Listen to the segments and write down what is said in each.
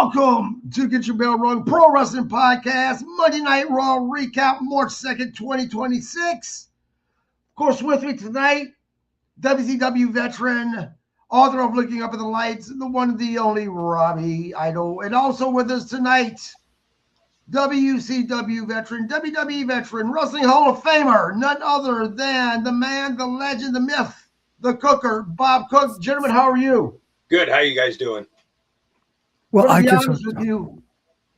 Welcome to Get Your Bell Rung Pro Wrestling Podcast, Monday Night Raw recap, March 2nd, 2026. Of course, with me tonight, WCW veteran, author of Looking Up at the Lights, the one, the only Robbie Idol. And also with us tonight, WCW veteran, WWE veteran, Wrestling Hall of Famer, none other than the man, the legend, the myth, the cooker, Bob Cook. Gentlemen, how are you? Good. How you guys doing? Well, to be honest with you,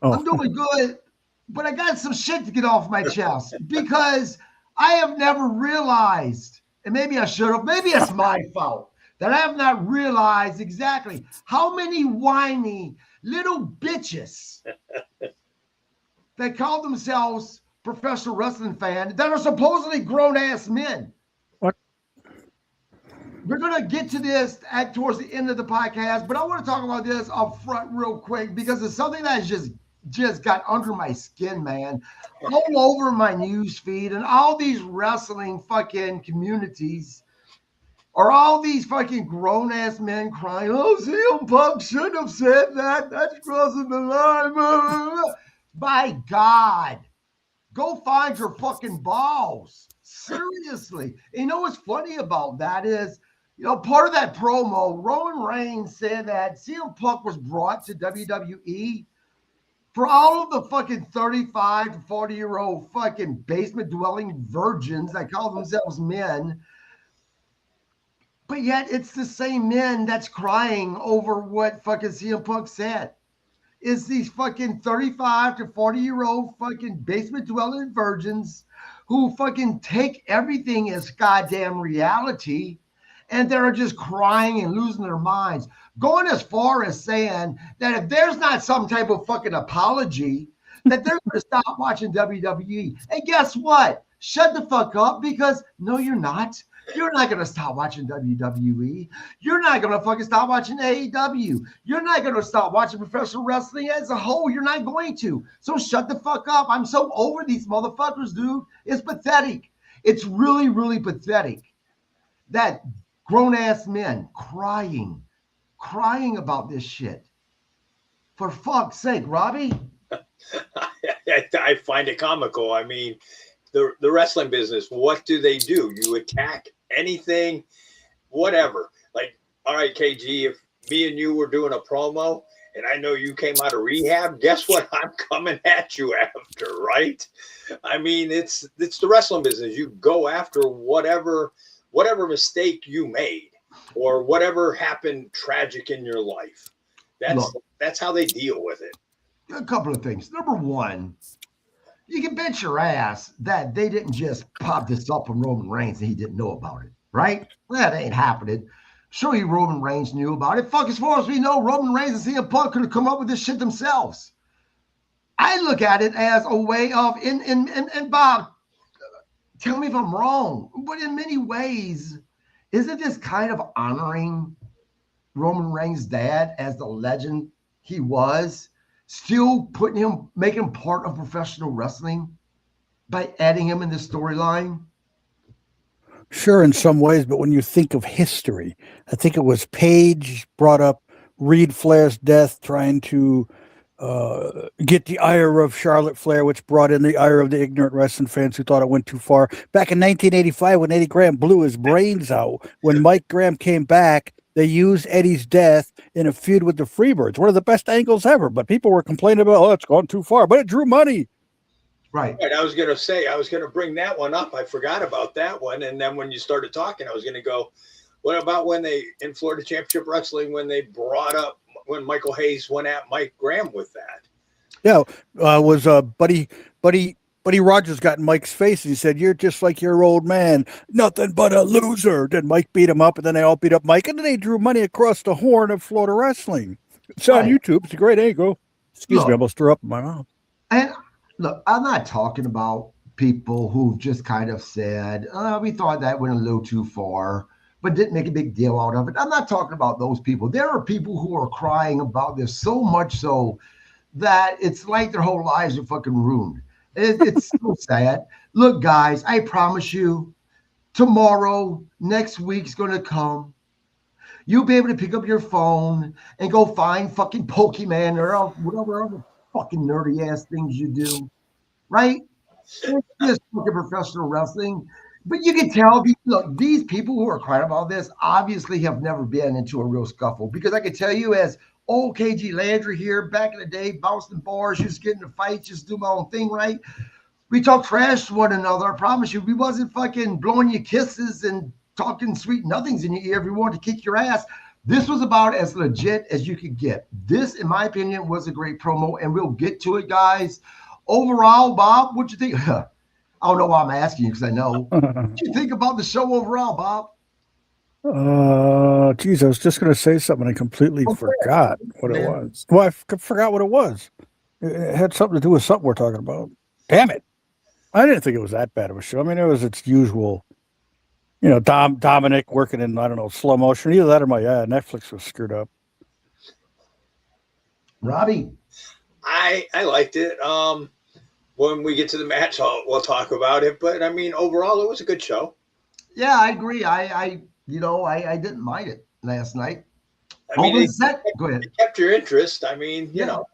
I'm doing good, but I got some shit to get off my chest because I have never realized, and maybe I should have, maybe it's my fault, that I have not realized exactly how many whiny little bitches that call themselves professional wrestling fans that are supposedly grown-ass men. What? We're going to get to this towards the end of the podcast, but I want to talk about this up front real quick because it's something that just got under my skin, man. All over my news feed and all these wrestling fucking communities are all these fucking grown-ass men crying, oh, CM Punk shouldn't have said that. That's crossing the line. By God, go find your fucking balls. Seriously. You know what's funny about that is, you know, part of that promo, Roman Reigns said that CM Punk was brought to WWE for all of the fucking 35 to 40-year-old fucking basement-dwelling virgins that call themselves men. But yet it's the same men that's crying over what fucking CM Punk said. Is these fucking 35 to 40-year-old fucking basement-dwelling virgins who fucking take everything as goddamn reality, and they're just crying and losing their minds, going as far as saying that if there's not some type of fucking apology, that they're going to stop watching WWE. And guess what? Shut the fuck up, because no, you're not. You're not going to stop watching WWE. You're not going to fucking stop watching AEW. You're not going to stop watching professional wrestling as a whole. You're not going to. So shut the fuck up. I'm so over these motherfuckers, dude. It's pathetic. It's really, really pathetic that grown-ass men crying about this shit. For fuck's sake, Robbie. I find it comical. I mean, the wrestling business, what do? You attack anything, whatever. Like, all right, KG, if me and you were doing a promo and I know you came out of rehab, guess what? I'm coming at you after, right? I mean, it's the wrestling business. You go after whatever mistake you made or whatever happened tragic in your life. That's how they deal with it. A couple of things. Number one, you can bet your ass that they didn't just pop this up on Roman Reigns and he didn't know about it, right? That ain't happening. Sure, Roman Reigns knew about it. Fuck, as far as we know, Roman Reigns and CM Punk could have come up with this shit themselves. I look at it as a way of, and Bob, tell me if I'm wrong, but in many ways, isn't this kind of honoring Roman Reigns' dad as the legend he was, still making him part of professional wrestling by adding him in this storyline? Sure, in some ways, but when you think of history, I think it was Paige brought up Reed Flair's death, trying to get the ire of Charlotte Flair, which brought in the ire of the ignorant wrestling fans who thought it went too far. Back in 1985, when Eddie Graham blew his brains out, when Mike Graham came back, they used Eddie's death in a feud with the Freebirds. One of the best angles ever, but people were complaining about, oh, it's gone too far, but it drew money. Right. I was going to bring that one up. I forgot about that one. And then when you started talking, I was going to go, what about when in Florida Championship Wrestling, when they brought up, when Michael Hayes went at Mike Graham with that? Yeah, was Buddy Rogers got in Mike's face and he said, you're just like your old man, nothing but a loser. Then Mike beat him up, and then they all beat up Mike, and then they drew money across the horn of Florida wrestling. It's on YouTube. It's a great angle. Excuse me, I almost threw up in my mouth. And look, I'm not talking about people who've just kind of said, we thought that went a little too far, but didn't make a big deal out of it. I'm not talking about those people. There are people who are crying about this so much so that it's like their whole lives are fucking ruined. It's so sad. Look, guys, I promise you, tomorrow, next week's going to come. you'll be able to pick up your phone and go find fucking Pokemon or whatever other fucking nerdy ass things you do, right? It's just fucking professional wrestling. But you can tell, look, these people who are crying about this obviously have never been into a real scuffle. Because I can tell you, as old KG Landry here back in the day, bouncing bars, just getting in fights, just do my own thing, right? We talk trash to one another. I promise you, we wasn't fucking blowing you kisses and talking sweet nothings in your ear if we wanted to kick your ass. This was about as legit as you could get. This, in my opinion, was a great promo, and we'll get to it, guys. Overall, Bob, what'd you think? I don't know why I'm asking you because I know. What you think about the show overall, Bob? Geez, I was just going to say something. I completely forgot what it was. Well, I forgot what it was. It had something to do with something we're talking about. Damn it. I didn't think it was that bad of a show. I mean, it was its usual, Dominik working in, I don't know, slow motion. Either that or my Netflix was screwed up. Robbie? I liked it. When we get to the match, we'll talk about it. But, I mean, overall, it was a good show. Yeah, I agree. I didn't mind it last night. I mean, go ahead. It kept your interest. I mean, you know.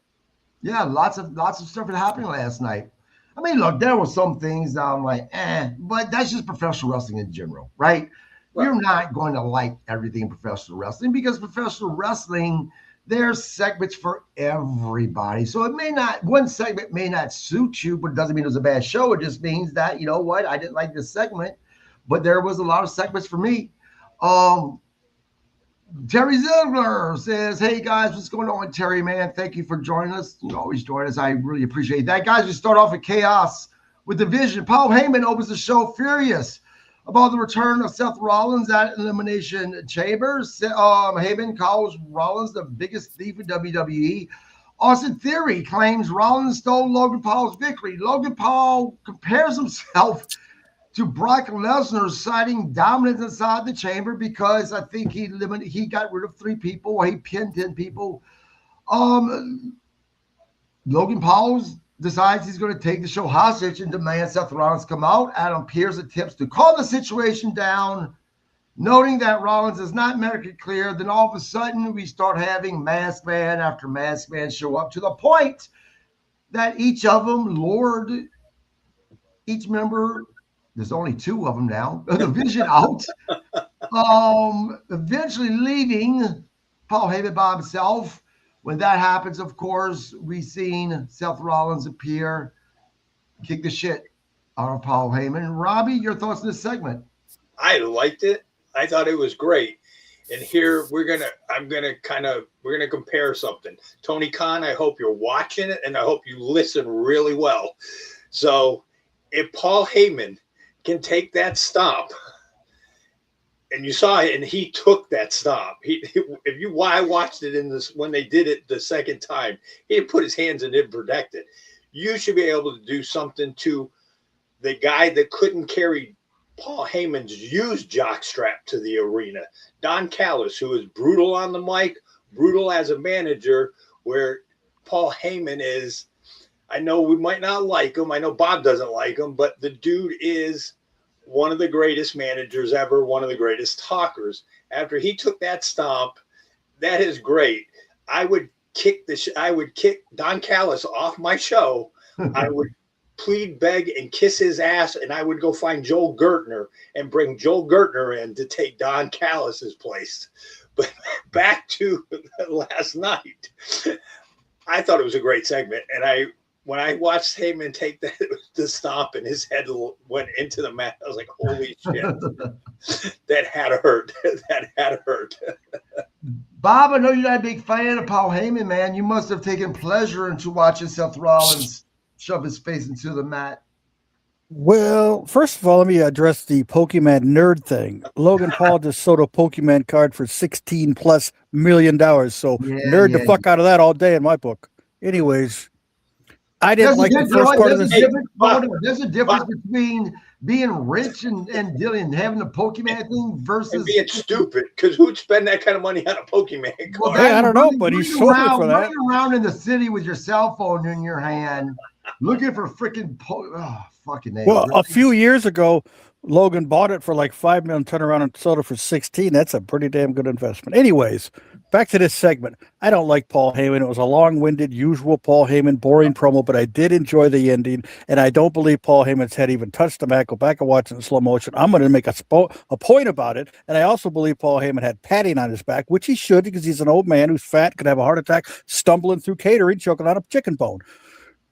Yeah, lots of stuff that happened last night. I mean, look, there were some things that I'm like, but that's just professional wrestling in general, right? You're not going to like everything in professional wrestling because professional wrestling, there's segments for everybody. So one segment may not suit you, but it doesn't mean it was a bad show. It just means that, you know what, I didn't like this segment, but there was a lot of segments for me. Terry Ziegler says, hey guys, what's going on, Terry, man? Thank you for joining us. You always join us. I really appreciate that. Guys, we start off with chaos with the Vision. Paul Heyman opens the show furious about the return of Seth Rollins at Elimination Chamber. Heyman calls Rollins the biggest thief in WWE. Austin Theory claims Rollins stole Logan Paul's victory. Logan Paul compares himself to Brock Lesnar, citing dominance inside the chamber because I think he got rid of 3 people or he pinned 10 people. Logan Paul decides he's going to take the show hostage and demand Seth Rollins come out. Adam Pearce attempts to calm the situation down, noting that Rollins is not medically clear. Then all of a sudden we start having masked man after masked man show up to the point that each of them lured each member. There's only 2 of them now. The Vision out. Eventually leaving Paul Heyman by himself. When that happens, of course, we've seen Seth Rollins appear, kick the shit out of Paul Heyman. Robbie, your thoughts on this segment? I liked it. I thought it was great. And here we're gonna compare something. Tony Khan, I hope you're watching it and I hope you listen really well. So if Paul Heyman can take that stomp, and you saw it, and he took that stomp. I watched it when they did it the second time, he didn't put his hands in it and protect it. You should be able to do something to the guy that couldn't carry Paul Heyman's used jockstrap to the arena. Don Callis, who is brutal on the mic, brutal as a manager, where Paul Heyman is. I know we might not like him. I know Bob doesn't like him, but the dude is one of the greatest managers ever, one of the greatest talkers. After he took that stomp, that is great. I would kick Don Callis off my show. I would plead, beg, and kiss his ass, and I would go find Joel Gertner and bring Joel Gertner in to take Don Callis's place. But back to last night, I thought it was a great segment, and when I watched Heyman take the stomp and his head went into the mat, I was like, holy shit. That had to hurt. That had to hurt. Bob, I know you're not a big fan of Paul Heyman, man. You must have taken pleasure into watching Seth Rollins shove his face into the mat. Well, first of all, let me address the Pokemon nerd thing. Logan Paul just sold a Pokemon card for $16+ million. So nerd the fuck out of that all day in my book. Anyways, I didn't like the first part of this. There's a difference between being rich and having a Pokemon thing versus and being stupid. Because who'd spend that kind of money on a Pokemon card? Well, I don't know, but he sold it for that. Running around in the city with your cell phone in your hand looking for freaking fucking name. Well, Really? a few years ago, Logan bought it for like $5 million, turned around and sold it for 16. That's a pretty damn good investment. Anyways, back to this segment. I don't like Paul Heyman. It was a long-winded, usual Paul Heyman, boring promo, but I did enjoy the ending, and I don't believe Paul Heyman's head even touched the mat. Go back and watch it in slow motion. I'm going to make a point about it, and I also believe Paul Heyman had padding on his back, which he should because he's an old man who's fat, could have a heart attack, stumbling through catering, choking on a chicken bone.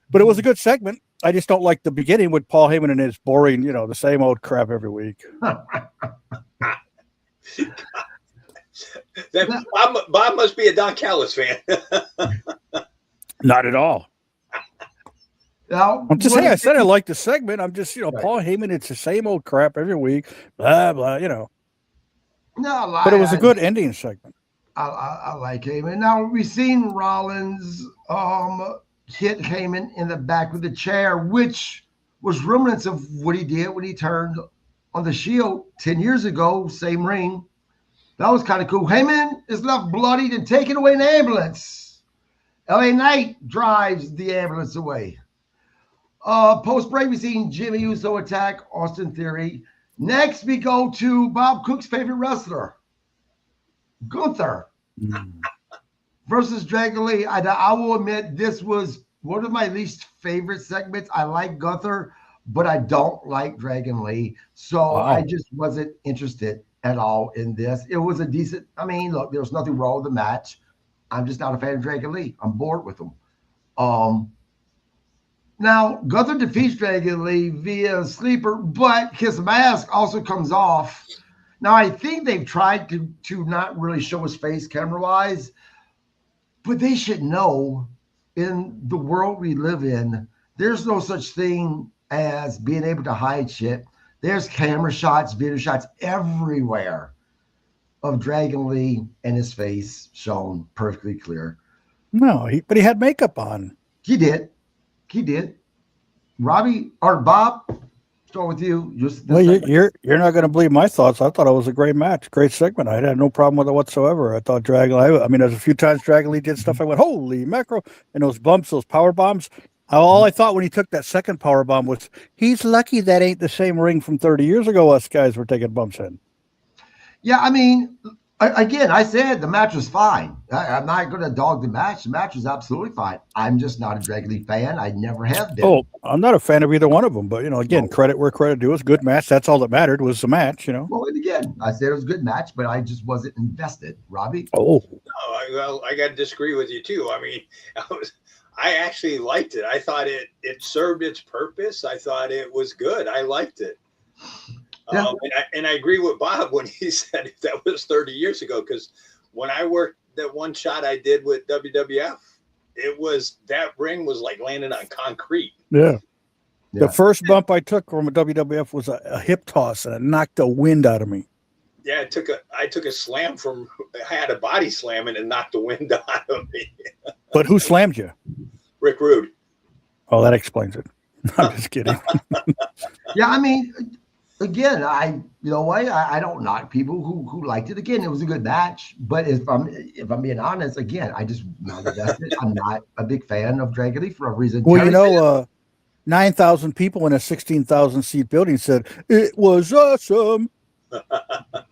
But it was a good segment. I just don't like the beginning with Paul Heyman and his boring, the same old crap every week. Bob must be a Don Callis fan. Not at all. Now, I'm just saying, I said I like the segment. I'm just, Right. Paul Heyman, it's the same old crap every week, blah, blah, No, But it was a good ending segment. I like Heyman. Now we've seen Rollins hit Heyman in the back with the chair, which was remnants of what he did when he turned on the Shield 10 years ago, same ring. That was kind of cool. Heyman is left bloodied and taken away in an ambulance. LA Knight drives the ambulance away. Post-break, we've seen Jimmy Uso attack Austin Theory. Next, we go to Bob Cook's favorite wrestler, Gunther. Versus Dragon Lee. I will admit this was one of my least favorite segments. I like Gunther, but I don't like Dragon Lee. So Wow. I just wasn't interested at all in this. It was a decent, look, there was nothing wrong with the match. I'm just not a fan of Dragon Lee. I'm bored with him. Now, Gunther defeats Dragon Lee via sleeper, but his mask also comes off. Now, I think they've tried to not really show his face camera-wise, but they should know in the world we live in, there's no such thing as being able to hide shit. There's camera shots, video shots everywhere of Dragon Lee and his face shown perfectly clear. No, but he had makeup on. He did. Robbie or Bob, start with you. Well, you're not going to believe my thoughts. I thought it was a great match, great segment. I had no problem with it whatsoever. I thought Dragon Lee, there's a few times Dragon Lee did stuff. I went, holy macro, and those bumps, those power bombs. All I thought when he took that second power bomb was, he's lucky that ain't the same ring from 30 years ago. Us guys were taking bumps in. Yeah, again, I said the match was fine. I'm not going to dog the match. The match was absolutely fine. I'm just not a Dragon Lee fan. I never have been. Oh, I'm not a fan of either one of them. But, again, credit where credit due. It was a good match. That's all that mattered was the match, Well, and again, I said it was a good match, but I just wasn't invested. Robbie? Oh. I got to disagree with you, too. I actually liked it. I thought it served its purpose. I thought it was good. I liked it. Yeah. And I agree with Bob when he said that was 30 years ago, because when I worked that one shot I did with WWF, that ring was like landing on concrete. Yeah. The first bump I took from a WWF was a hip toss, and it knocked the wind out of me. Yeah, I took a slam I had a body slam and it knocked the wind out of me. But who slammed you? Rick Rude. Oh, that explains it. I'm just kidding. Yeah, again, I don't knock people who liked it. Again, it was a good match, but if I'm being honest, again, I just not invested. I'm not a big fan of Dragon Lee for a reason. Well, 9,000 people in a 16,000 seat building said it was awesome.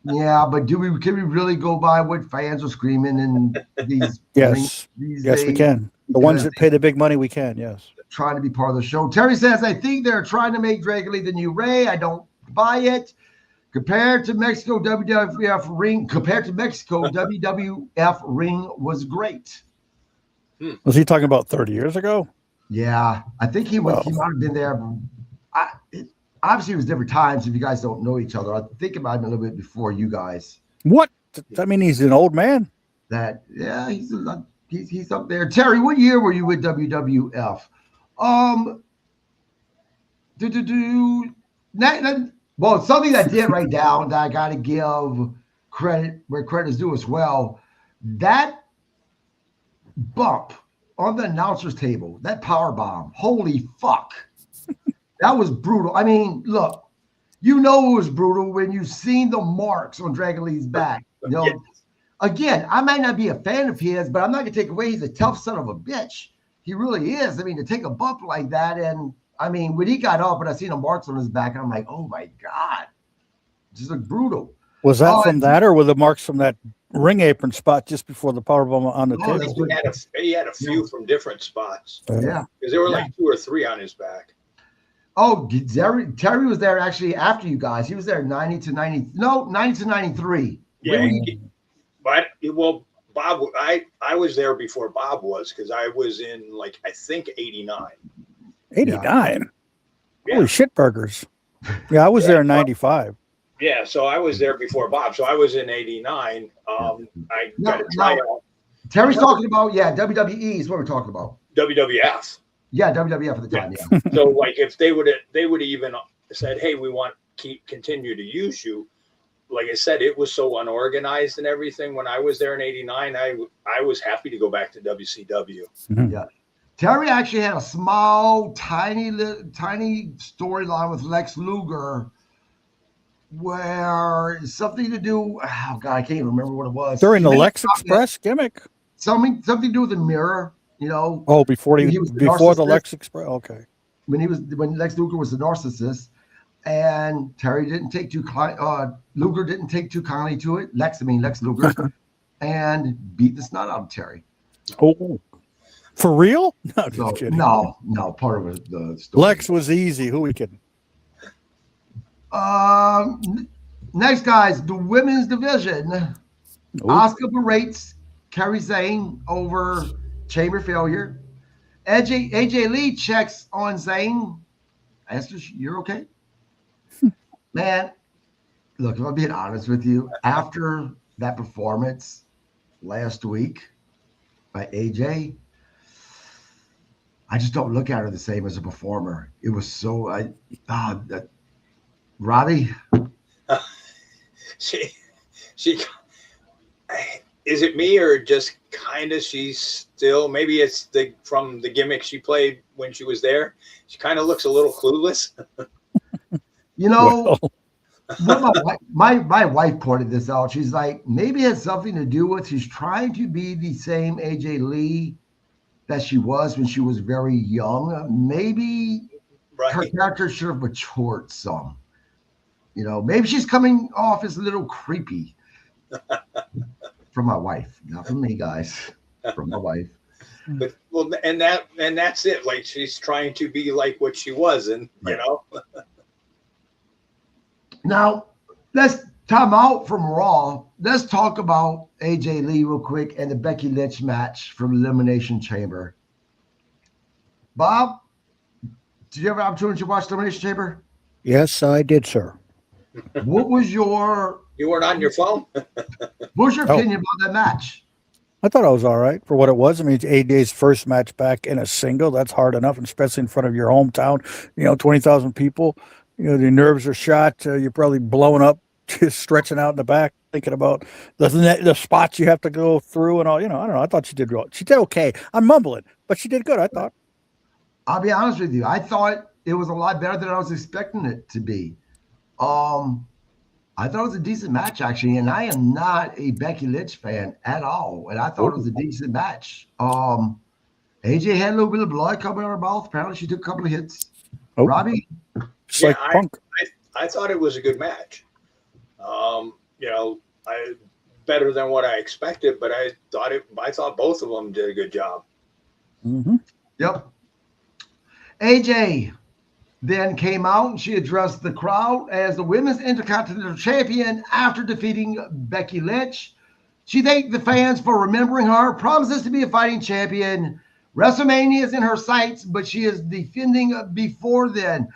Yeah, but can we really go by what fans are screaming and these? Yes, we can. The ones that pay the big money, we can. Yes. Trying to be part of the show. Terry says, I think they're trying to make Dragon Lee the new Ray. I don't buy it. Compared to Mexico, WWF ring was great. Was he talking about 30 years ago? Yeah, I think he might have been there. Obviously, it was different times. If you guys don't know each other, I think it might have been a little bit before you guys. What? Does that mean he's an old man? He's up there. Terry, what year were you with WWF? Well, something I did write down that I got to give credit where credit is due as well. That bump on the announcer's table, that power bomb, holy fuck. That was brutal. Look, it was brutal when you seen the marks on Dragon Lee's back. Again, I might not be a fan of his, but I'm not going to take away he's a tough son of a bitch. He really is. I mean, to take a bump like that, and I mean, when he got up and I seen the marks on his back, I'm like, oh my God, just like brutal. Was that Oh, from that, or were the marks from that ring apron spot just before the powerbomb on the Oh, table? He had a few from different spots. Yeah. Because there were like 2 or 3 on his back. Oh, Terry was there actually after you guys. He was there 90 to 93. Yeah. Well, Bob, I was there before Bob was, because I was in I think 89. 89. Yeah. Holy shit burgers. Yeah, I was there in 95. Yeah, so I was there before Bob. So I was in 89. I got a tryout. Terry's talking about, WWE is what we're talking about. WWF. Yeah, WWF at the time, yeah. So if they would even said, hey, we want to continue to use you. Like I said, it was so unorganized and everything. When I was there in 89, I was happy to go back to WCW. Mm-hmm. Yeah. Terry actually had a small, tiny storyline with Lex Luger where something to do, oh God, I can't even remember what it was. During the Lex Express gimmick? Something to do with the mirror, Oh, before he was before the Lex Express? Okay. When Lex Luger was the narcissist, and Terry didn't take too Luger didn't take too kindly to it. Lex Luger, and beat the snot out of Terry. Oh, for real? No, just kidding. No, part of the story. Lex was easy. Who we kidding? Next, guys, the women's division. Ooh. Asuka berates Kairi Sane over chamber failure. AJ Lee checks on Zane. Esther, you're okay? Man, look, if I'm being honest with you, after that performance last week by AJ, I just don't look at her the same as a performer. It was so Robbie. She is it me or just kind of she's still, maybe it's from the gimmick she played when she was there. She kind of looks a little clueless. My wife pointed this out. She's like, maybe it has something to do with she's trying to be the same AJ Lee that she was when she was very young. Maybe her character should have matured some. Maybe she's coming off as a little creepy. From my wife, not from me, guys. From my wife. But and that's it. Like she's trying to be like what she was, and right. Now let's time out from Raw. Let's talk about AJ Lee real quick and the Becky Lynch match from Elimination Chamber. Bob, did you have an opportunity to watch Elimination Chamber? Yes, I did, sir. What was your? You weren't on your phone? What's your opinion about that match? I thought I was all right for what it was. I mean, it's AJ's first match back in a single. That's hard enough, especially in front of your hometown. 20,000 people. The nerves are shot. You're probably blowing up, just stretching out in the back, thinking about the spots you have to go through and all. I don't know. I thought she did well. She did okay. I'm mumbling, but she did good, I thought. I'll be honest with you. I thought it was a lot better than I was expecting it to be. I thought it was a decent match, actually, and I am not a Becky Lynch fan at all, and I thought it was a decent match. AJ had a little bit of blood coming out of her mouth. Apparently, she took a couple of hits. Oh. Robbie? Yeah, I thought it was a good match. Better than what I expected, but I thought both of them did a good job. Mm-hmm. Yep. AJ then came out and she addressed the crowd as the Women's Intercontinental Champion after defeating Becky Lynch. She thanked the fans for remembering her, promises to be a fighting champion. WrestleMania is in her sights, but she is defending before then.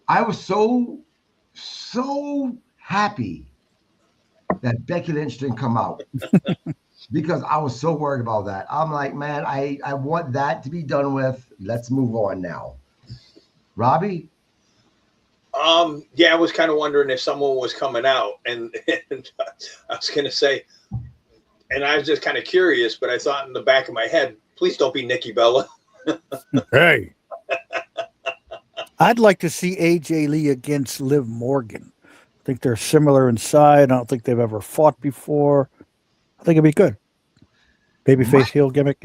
I was so happy that Becky Lynch didn't come out because I was so worried about that. I'm like, man, I want that to be done with. Let's move on now. Robbie? Yeah, I was kind of wondering if someone was coming out, and I was going to say, and I was just kind of curious, but I thought in the back of my head, please don't be Nikki Bella. Hey. I'd like to see AJ Lee against Liv Morgan. I think they're similar in size. I don't think they've ever fought before. I think it'd be good. Babyface heel gimmick,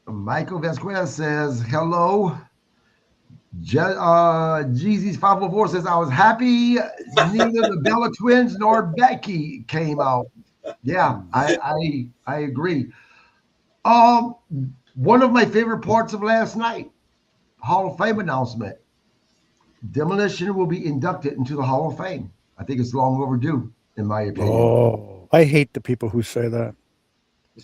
Michael Vasquez says, hello. Jeezy's 504 says, I was happy neither the Bella twins nor Becky came out. Yeah, I agree. One of my favorite parts of last night, Hall of Fame announcement. Demolition will be inducted into the Hall of Fame. I think it's long overdue, in my opinion. Oh, I hate the people who say that.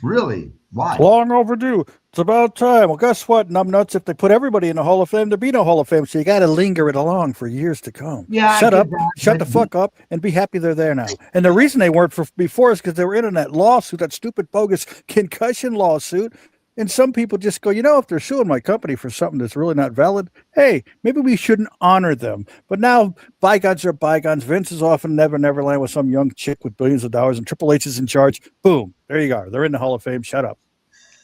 Really? Why? Long overdue. It's about time. Well, guess what? Numbnuts, if they put everybody in the Hall of Fame, there'd be no Hall of Fame. So you got to linger it along for years to come. Yeah, Shut up, shut the fuck up, and be happy they're there now. And the reason they weren't before is because they were in that lawsuit, that stupid bogus concussion lawsuit. And some people just go, if they're suing my company for something that's really not valid, hey, maybe we shouldn't honor them. But now bygones are bygones. Vince is off in Neverland with some young chick with billions of dollars, and Triple H is in charge. Boom. There you go. They're in the Hall of Fame. Shut up.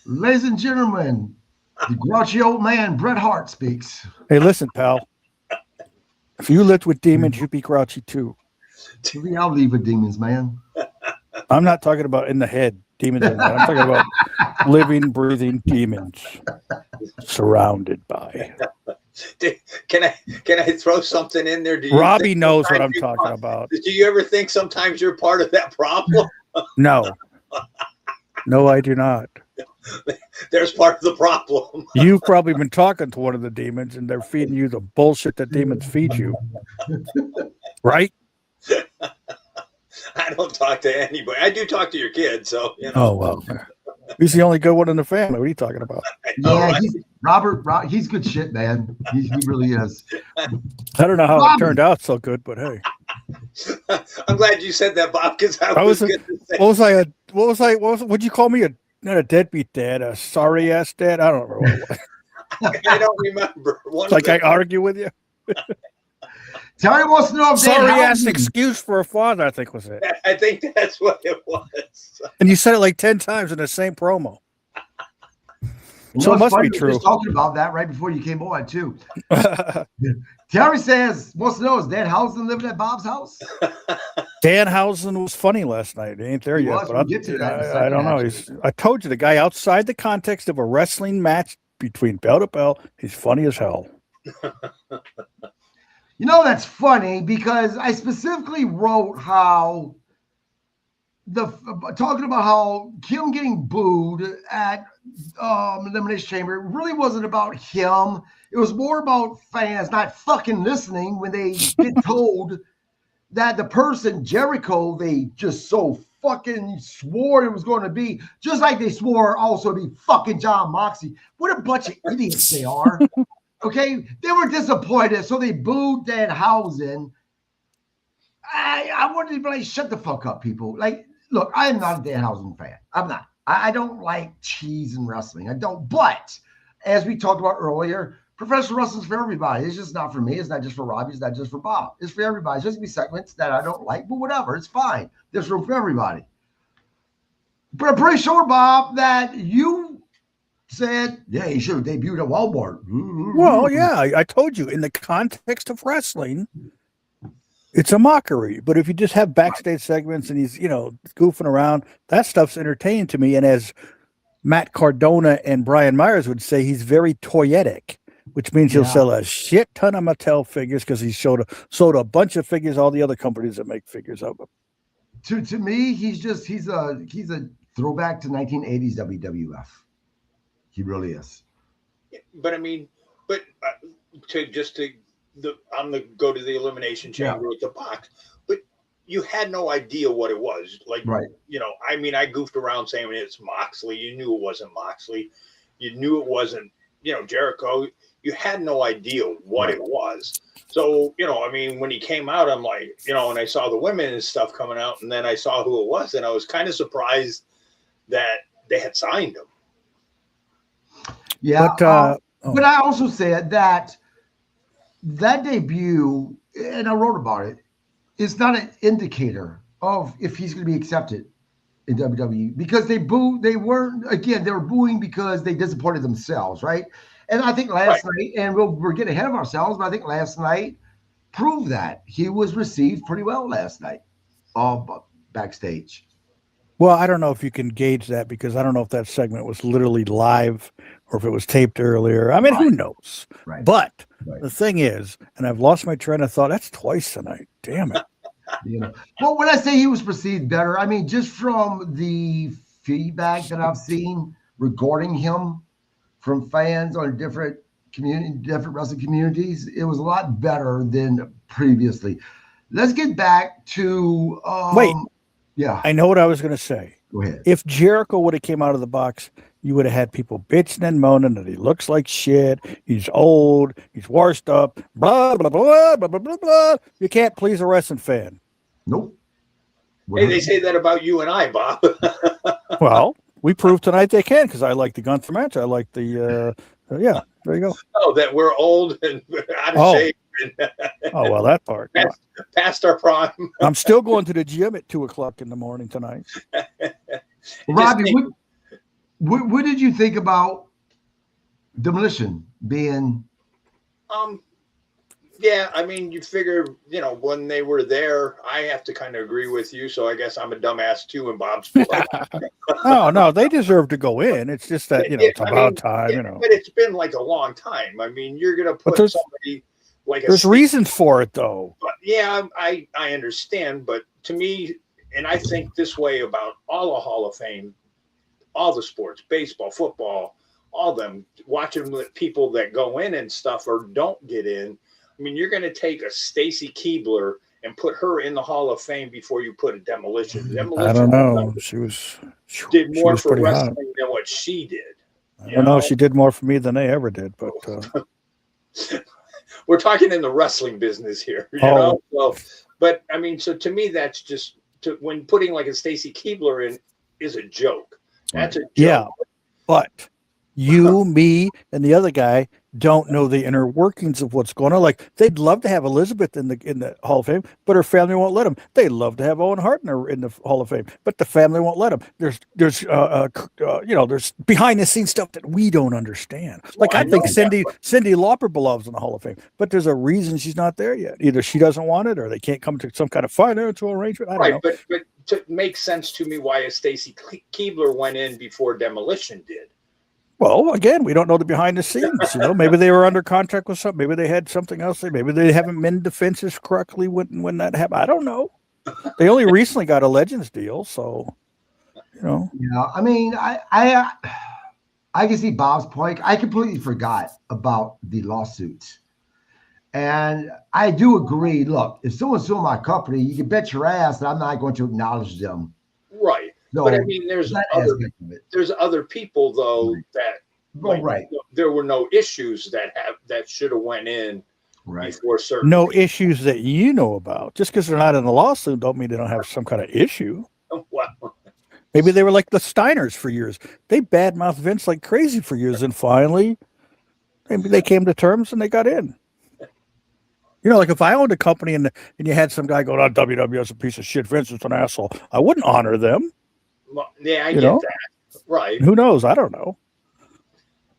Ladies and gentlemen, the grouchy old man, Bret Hart, speaks. Hey, listen, pal. If you lived with demons, you'd be grouchy too. Maybe I'll leave with demons, man. I'm not talking about in the head, demons in the head. I'm talking about living, breathing demons surrounded by. Can I throw something in there? Robbie knows what I'm talking about. Do you ever think sometimes you're part of that problem? No. No, I do not. There's part of the problem. You've probably been talking to one of the demons and they're feeding you the bullshit that demons feed you. Right? I don't talk to anybody. I do talk to your kid, so Oh, well. He's the only good one in the family. What are you talking about? Yeah, Robert, he's good shit, man. He really is. I don't know how it turned out so good, but hey. I'm glad you said that, Bob, because I was going to say. What'd you call me? Not a deadbeat dad, a sorry ass dad? I don't remember what it was. I don't remember. I argue with you. Terry wants to know if sorry ass excuse for a father, I think was it. I think that's what it was. And you said it like 10 times in the same promo. So it must be true. We were just talking about that right before you came on, too. Terry says, wants to know, is Danhausen living at Bob's house? Danhausen was funny last night. He ain't there yet. But I don't know. I told you, the guy outside the context of a wrestling match between bell to bell, he's funny as hell. That's funny because I specifically wrote how talking about how Kim getting booed at Elimination Chamber really wasn't about him. It was more about fans not fucking listening when they get told that the person, Jericho, they just so fucking swore it was going to be, just like they swore also to be fucking John Moxley. What a bunch of idiots they are. Okay? They were disappointed, so they booed Danhausen. I wanted to be like, shut the fuck up, people. Like, look, I am not a Danhausen fan. I'm not. I don't like cheese in wrestling. I don't. But as we talked about earlier, professional wrestling's for everybody. It's just not for me. It's not just for Robbie. It's not just for Bob. It's for everybody. It's just gonna be segments that I don't like, but whatever. It's fine. There's room for everybody. But I'm pretty sure, Bob, that you said, yeah, he should have debuted at Walmart. Well, yeah, I told you, in the context of wrestling, it's a mockery. But if you just have backstage segments and he's, goofing around, that stuff's entertaining to me. And as Matt Cardona and Brian Myers would say, he's very toyetic, which means he'll sell a shit ton of Mattel figures because he sold a bunch of figures, all the other companies that make figures of him. To me, he's a throwback to 1980s WWF. He really is. But I mean, I'm the go to the Elimination Chamber with the box, but you had no idea what it was. Like, right. I goofed around saying it's Moxley. You knew it wasn't Moxley. You knew it wasn't, Jericho. You had no idea what it was. So, when he came out, I'm like, and I saw the women and stuff coming out, and then I saw who it was, and I was kind of surprised that they had signed him. Yeah. But I also said that debut, and I wrote about it, is not an indicator of if he's going to be accepted in WWE because they were booing because they disappointed themselves, right? And I think last night, and we're getting ahead of ourselves, but I think last night proved that he was received pretty well last night, backstage. Well, I don't know if you can gauge that because I don't know if that segment was literally live or if it was taped earlier. I mean, who knows? Right. But Right. the thing is, and I've lost my train of thought. That's twice tonight. Damn it. You know, well, when I say he was perceived better, I mean just from the feedback that I've seen regarding him from fans on different wrestling communities, it was a lot better than previously. Let's get back to Wait. Yeah, I know what I was going to say. go ahead. If Jericho would have came out of the box, you would have had people bitching and moaning that he looks like shit. He's old. He's washed up. Blah, blah, blah, blah, blah, blah, blah. You can't please a wrestling fan. Nope. Hey, they say that about you and I, Bob. Well, we proved tonight they can, because I like the Gunther match. I like the, yeah, there you go. Oh, that we're old and out of shape. Oh, well, that part. Past our prime. I'm still going to the gym at 2:00 in the morning tonight. Robbie, what did you think about Demolition being? Yeah, I mean, you figure, when they were there, I have to kind of agree with you. So I guess I'm a dumbass too in Bob's book. Oh, no, they deserve to go in. It's just that, it's about time, But it's been like a long time. I mean, you're going to put somebody like there's reasons for it, though. But yeah, I understand. But to me, and I think this way about all the Hall of Fame, all the sports, baseball, football, all them, watching the people that go in and stuff or don't get in. I mean, you're going to take a Stacy Keibler and put her in the Hall of Fame before you put a Demolition. I don't know. She did more was for pretty wrestling hot. than what she did. I don't know. She did more for me than they ever did. But we're talking in the wrestling business here, you know. So, but I mean, so to me, that's just when putting like a Stacy Keibler in is a joke. That's a joke. Yeah, but you, me, and the other guy don't know the inner workings of what's going on. Like, they'd love to have Elizabeth in the Hall of Fame, but her family won't let them. They love to have Owen Hart in the Hall of Fame, but the family won't let them. There's there's behind the scenes stuff that we don't understand. Like, I think Cyndi Lauper belongs in the Hall of Fame, but there's a reason she's not there yet. Either she doesn't want it, or they can't come to some kind of financial arrangement. I don't know. But to make sense to me, why a Stacy Keibler went in before Demolition did. Well, again, we don't know the behind the scenes. Maybe they were under contract with something. Maybe they had something else. Maybe they haven't mended the fences correctly when that happened. I don't know. They only recently got a Legends deal, so Yeah, I mean, I can see Bob's point. I completely forgot about the lawsuits, and I do agree. Look, if someone's suing my company, you can bet your ass that I'm not going to acknowledge them. Right. So but I mean, there's other people though that there were no issues that should have went in before certain. No people. Issues that you know about. Just because they're not in the lawsuit don't mean they don't have some kind of issue. Well, maybe they were like the Steiners for years. They badmouthed Vince like crazy for years, and finally, maybe they came to terms and they got in. Like if I owned a company and you had some guy going, WWE is a piece of shit, Vince is an asshole, I wouldn't honor them. Well, yeah, I get that. Right. Who knows? I don't know.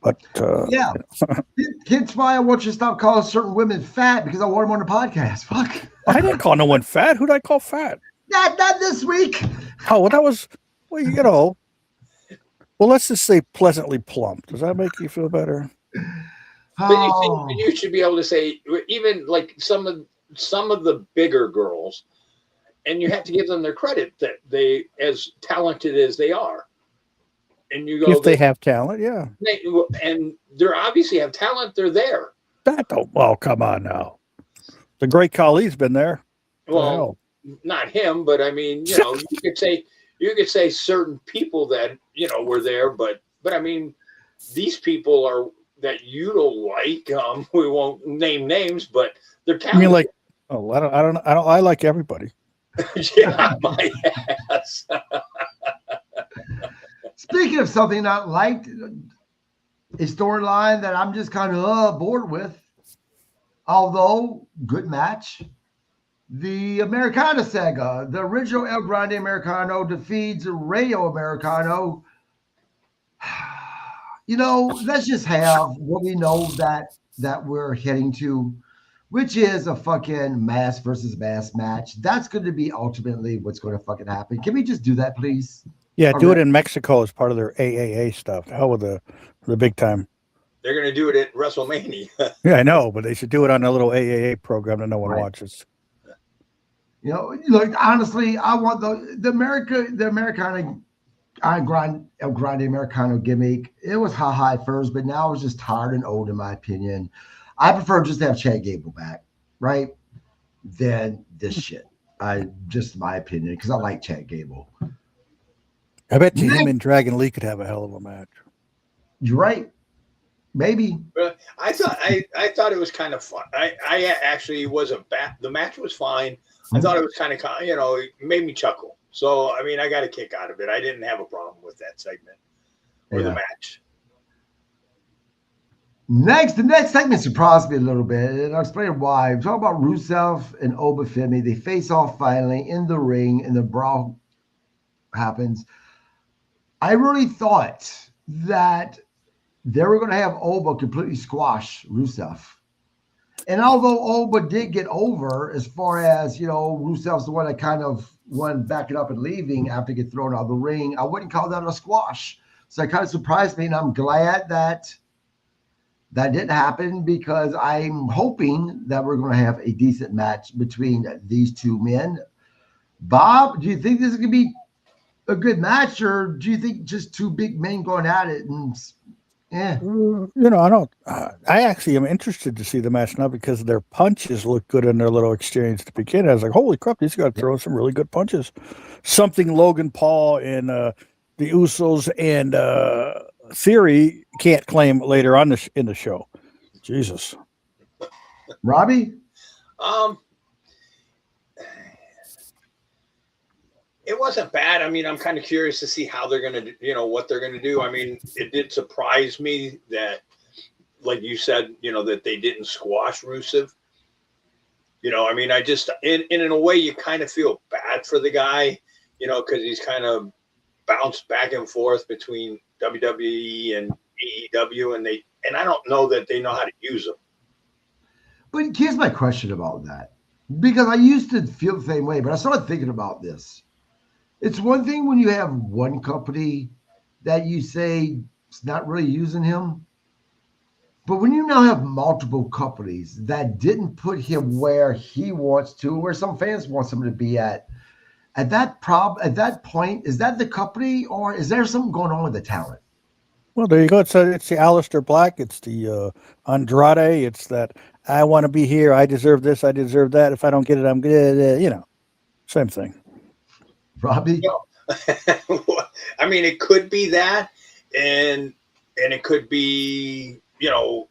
But yeah. Kids why I want you to stop calling certain women fat because I want them on the podcast. Fuck. I didn't call no one fat. Who did I call fat? Not this week. Oh, well, that was well, let's just say pleasantly plump. Does that make you feel better? But you should be able to say, even like some of the bigger girls, and you have to give them their credit that they, as talented as they are, and you go, if they have talent, yeah, and they're obviously have talent, they're there. Well, come on now, the great Khali's been there. Well, not him, but I mean, you could say certain people that were there, but I mean, these people are. That you don't like, we won't name names, but they're talented. I mean, like, I like everybody. Yeah, my ass. Speaking of something not liked, a storyline that I'm just kind of bored with, although good match. The Americana saga, the original El Grande Americano defeats Rayo Americano. Let's just have what we know that we're heading to, which is a fucking mass versus mass match. That's going to be ultimately what's going to fucking happen. Can we just do that, please? Yeah, do it in Mexico as part of their AAA stuff. The hell with the big time. They're going to do it at WrestleMania. Yeah, I know, but they should do it on a little AAA program that no one watches. You know, look, honestly, I want the Americana El Grande Americano gimmick. It was ha-ha at first, but now it's just tired and old, in my opinion. I prefer just to have Chad Gable back, right? Than this shit. Just my opinion, because I like Chad Gable. I bet you him and Dragon Lee could have a hell of a match. You're right. Maybe. I thought it was kind of fun. I actually wasn't bad. The match was fine. I thought it was kind of, it made me chuckle. So, I mean, I got a kick out of it. I didn't have a problem with that segment or the match. The next segment surprised me a little bit, and I'll explain why. I'm talking about Rusev and Obafemi. They face off finally in the ring, and the brawl happens. I really thought that they were going to have Oba completely squash Rusev. And although Oba did get over, as far as, Rusev's the one that kind of won backing up and leaving after getting thrown out of the ring, I wouldn't call that a squash. So it kind of surprised me, and I'm glad that didn't happen, because I'm hoping that we're going to have a decent match between these two men. Bob, do you think this is going to be a good match, or do you think just two big men going at it? And I don't. I actually am interested to see the match now because their punches look good in their little exchange to begin. I was like, holy crap, these guys throwing some really good punches. Something Logan Paul and the Usos and Theory can't claim later on in the show. Jesus. Robbie? It wasn't bad. I mean, I'm kind of curious to see how they're going to, what they're going to do. I mean, it did surprise me that, like you said, that they didn't squash Rusev. I mean, I just, in a way, you kind of feel bad for the guy, because he's kind of bounced back and forth between WWE and AEW, and I don't know that they know how to use them. But here's my question about that, because I used to feel the same way, but I started thinking about this. It's one thing when you have one company that you say is not really using him, but when you now have multiple companies that didn't put him where he wants to, where some fans want him to be at that point, is that the company, or is there something going on with the talent? Well, there you go. It's the Aleister Black. It's the Andrade. It's that I want to be here. I deserve this. I deserve that. If I don't get it, I'm good. Same thing. Robbie? I mean, it could be that, and it could be,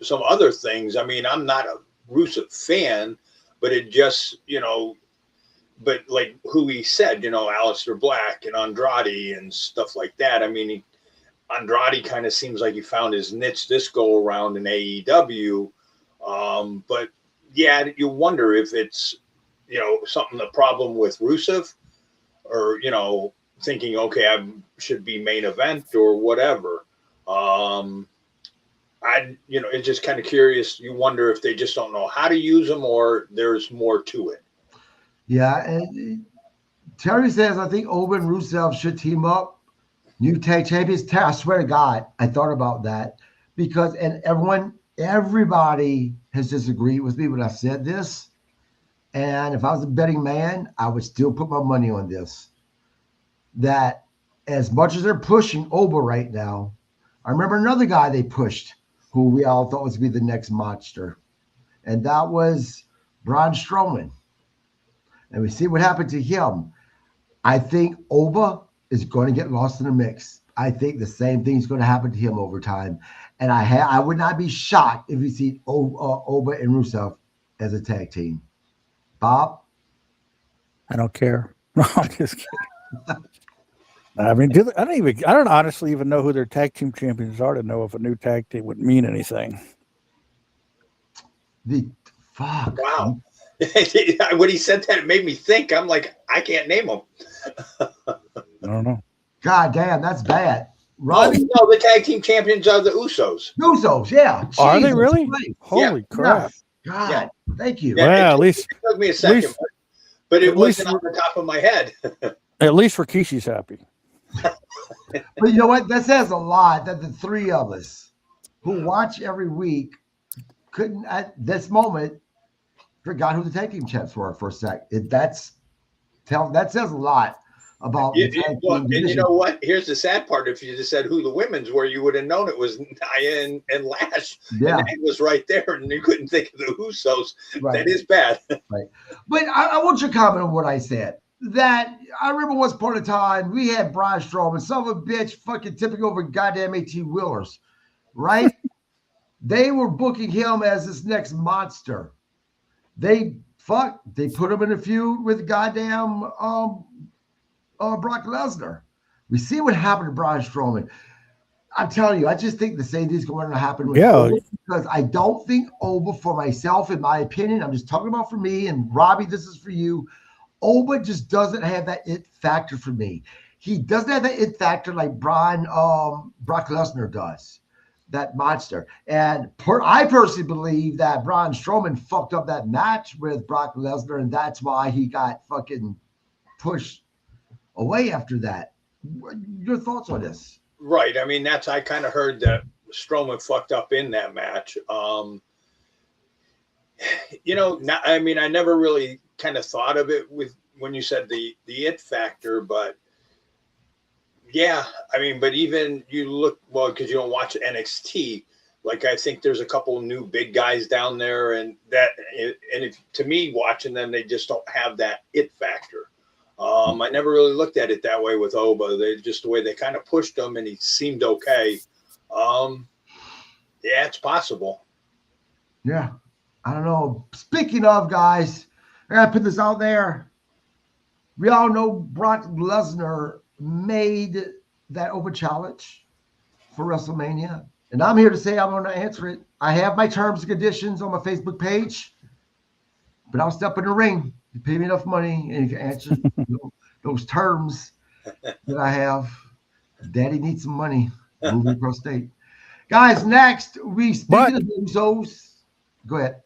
some other things. I mean, I'm not a Rusev fan, but it just, but like who he said, Aleister Black and Andrade and stuff like that. I mean, Andrade kind of seems like he found his niche this go around in AEW. But yeah, you wonder if it's, the problem with Rusev, or, thinking, okay, I should be main event or whatever. It's just kind of curious. You wonder if they just don't know how to use them, or there's more to it. Yeah. And Terry says, I think Oba and Rusev should team up. New tag champions. I swear to God, I thought about that, because, and everybody has disagreed with me when I said this. And if I was a betting man, I would still put my money on this. That as much as they're pushing Oba right now, I remember another guy they pushed who we all thought was going to be the next monster. And that was Braun Strowman. And we see what happened to him. I think Oba is going to get lost in the mix. I think the same thing is going to happen to him over time. And I would not be shocked if we see Oba and Rusev as a tag team. Bob? I don't care. No, I'm just kidding. I mean, I don't honestly even know who their tag team champions are to know if a new tag team would mean anything. Fuck. Wow. When he said that, it made me think. I'm like, I can't name them. I don't know. God damn, that's bad. No, the tag team champions are the Usos. Usos, yeah. Are they really? Christ. Holy crap. Yes. God, yeah. Thank you. Yeah, well, at least it took me a second, but it wasn't on the top of my head. At least Rikishi's happy. But you know what? That says a lot that the three of us who watch every week couldn't at this moment forgot who the tag team champs were for a sec. That says a lot about the tag Well, team and you division. know what? Here's the sad part. If you just said who the women's were, you would have known it was Nia and Lash. Yeah. And that was right there, and you couldn't think of the Usos. Right. That is bad. Right. But I want your comment on what I said. That I remember once upon a time we had Braun Strowman, son of a bitch, fucking tipping over goddamn 18 wheelers, right? They were booking him as this next monster. They put him in a feud with goddamn Brock Lesnar. We see what happened to Braun Strowman. I'm telling you, I just think the same thing's going to happen with Oba, because I don't think Oba, for myself, in my opinion, I'm just talking about for me, and Robbie, this is for you. Oba just doesn't have that it factor for me. He doesn't have that it factor like Brock Lesnar does, that monster. And I personally believe that Braun Strowman fucked up that match with Brock Lesnar, and that's why he got fucking pushed away after that. Your thoughts on this? Right. I mean, I kind of heard that Strowman fucked up in that match. I never really kind of thought of it when you said the it factor, but yeah, I mean, but even you look, well, because you don't watch NXT, like I think there's a couple new big guys down there, and to me, watching them, they just don't have that it factor. I never really looked at it that way with Oba. The way they kind of pushed him, and he seemed okay. Yeah, it's possible. Yeah, I don't know. Speaking of, guys, I gotta put this out there. We all know Brock Lesnar made that open challenge for WrestleMania, and I'm here to say I'm going to answer it. I have my terms and conditions on my Facebook page, but I'll step in the ring. You pay me enough money, and you can answer those terms that I have. Daddy needs some money. Moving across state. Guys, next, speaking of Usos. Go ahead.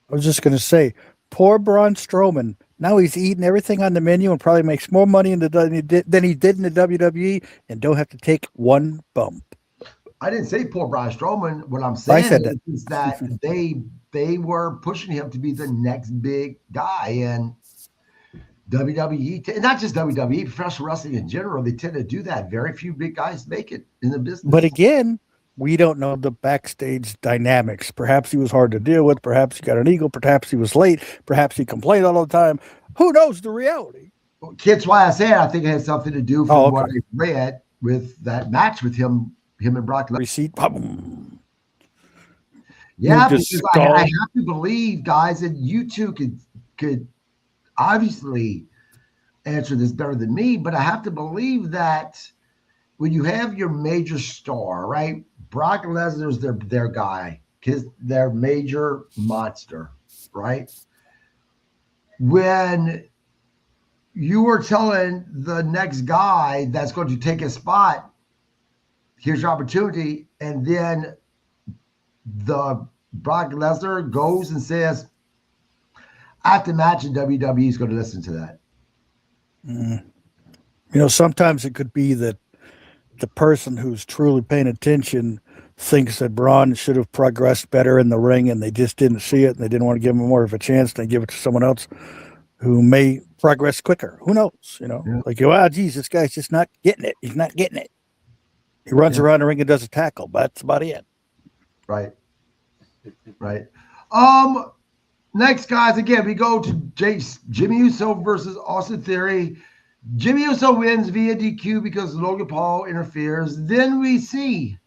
I was just going to say, poor Braun Strowman. Now he's eating everything on the menu and probably makes more money than he did in the WWE, and don't have to take one bump. I didn't say poor Braun Strowman. What I'm saying is that they were pushing him to be the next big guy, and WWE, not just WWE, professional wrestling in general, they tend to do that. Very few big guys make it in the business. But again, we don't know the backstage dynamics. Perhaps he was hard to deal with. Perhaps he got an ego. Perhaps he was late. Perhaps he complained all the time. Who knows the reality? Well, kids, why I said I think it had something to do from what I read with that match with him and Brock Lesnar. Receipt. Yeah, because I have to believe, guys, and you two could obviously answer this better than me, but I have to believe that when you have your major star, right? Brock Lesnar's their guy, their major monster, right? When you were telling the next guy that's going to take a spot, here's your opportunity, and then the Brock Lesnar goes and says, I have to imagine WWE is going to listen to that. Sometimes it could be that the person who's truly paying attention thinks that Braun should have progressed better in the ring, and they just didn't see it, and they didn't want to give him more of a chance. They give it to someone else who may progress quicker. Who knows? Geez, this guy's just not getting it. He's not getting it. He runs around the ring and does a tackle, but that's about it. Right. Next, guys, again, we go to Jimmy Uso versus Austin Theory. Jimmy Uso wins via DQ because Logan Paul interferes. Then we see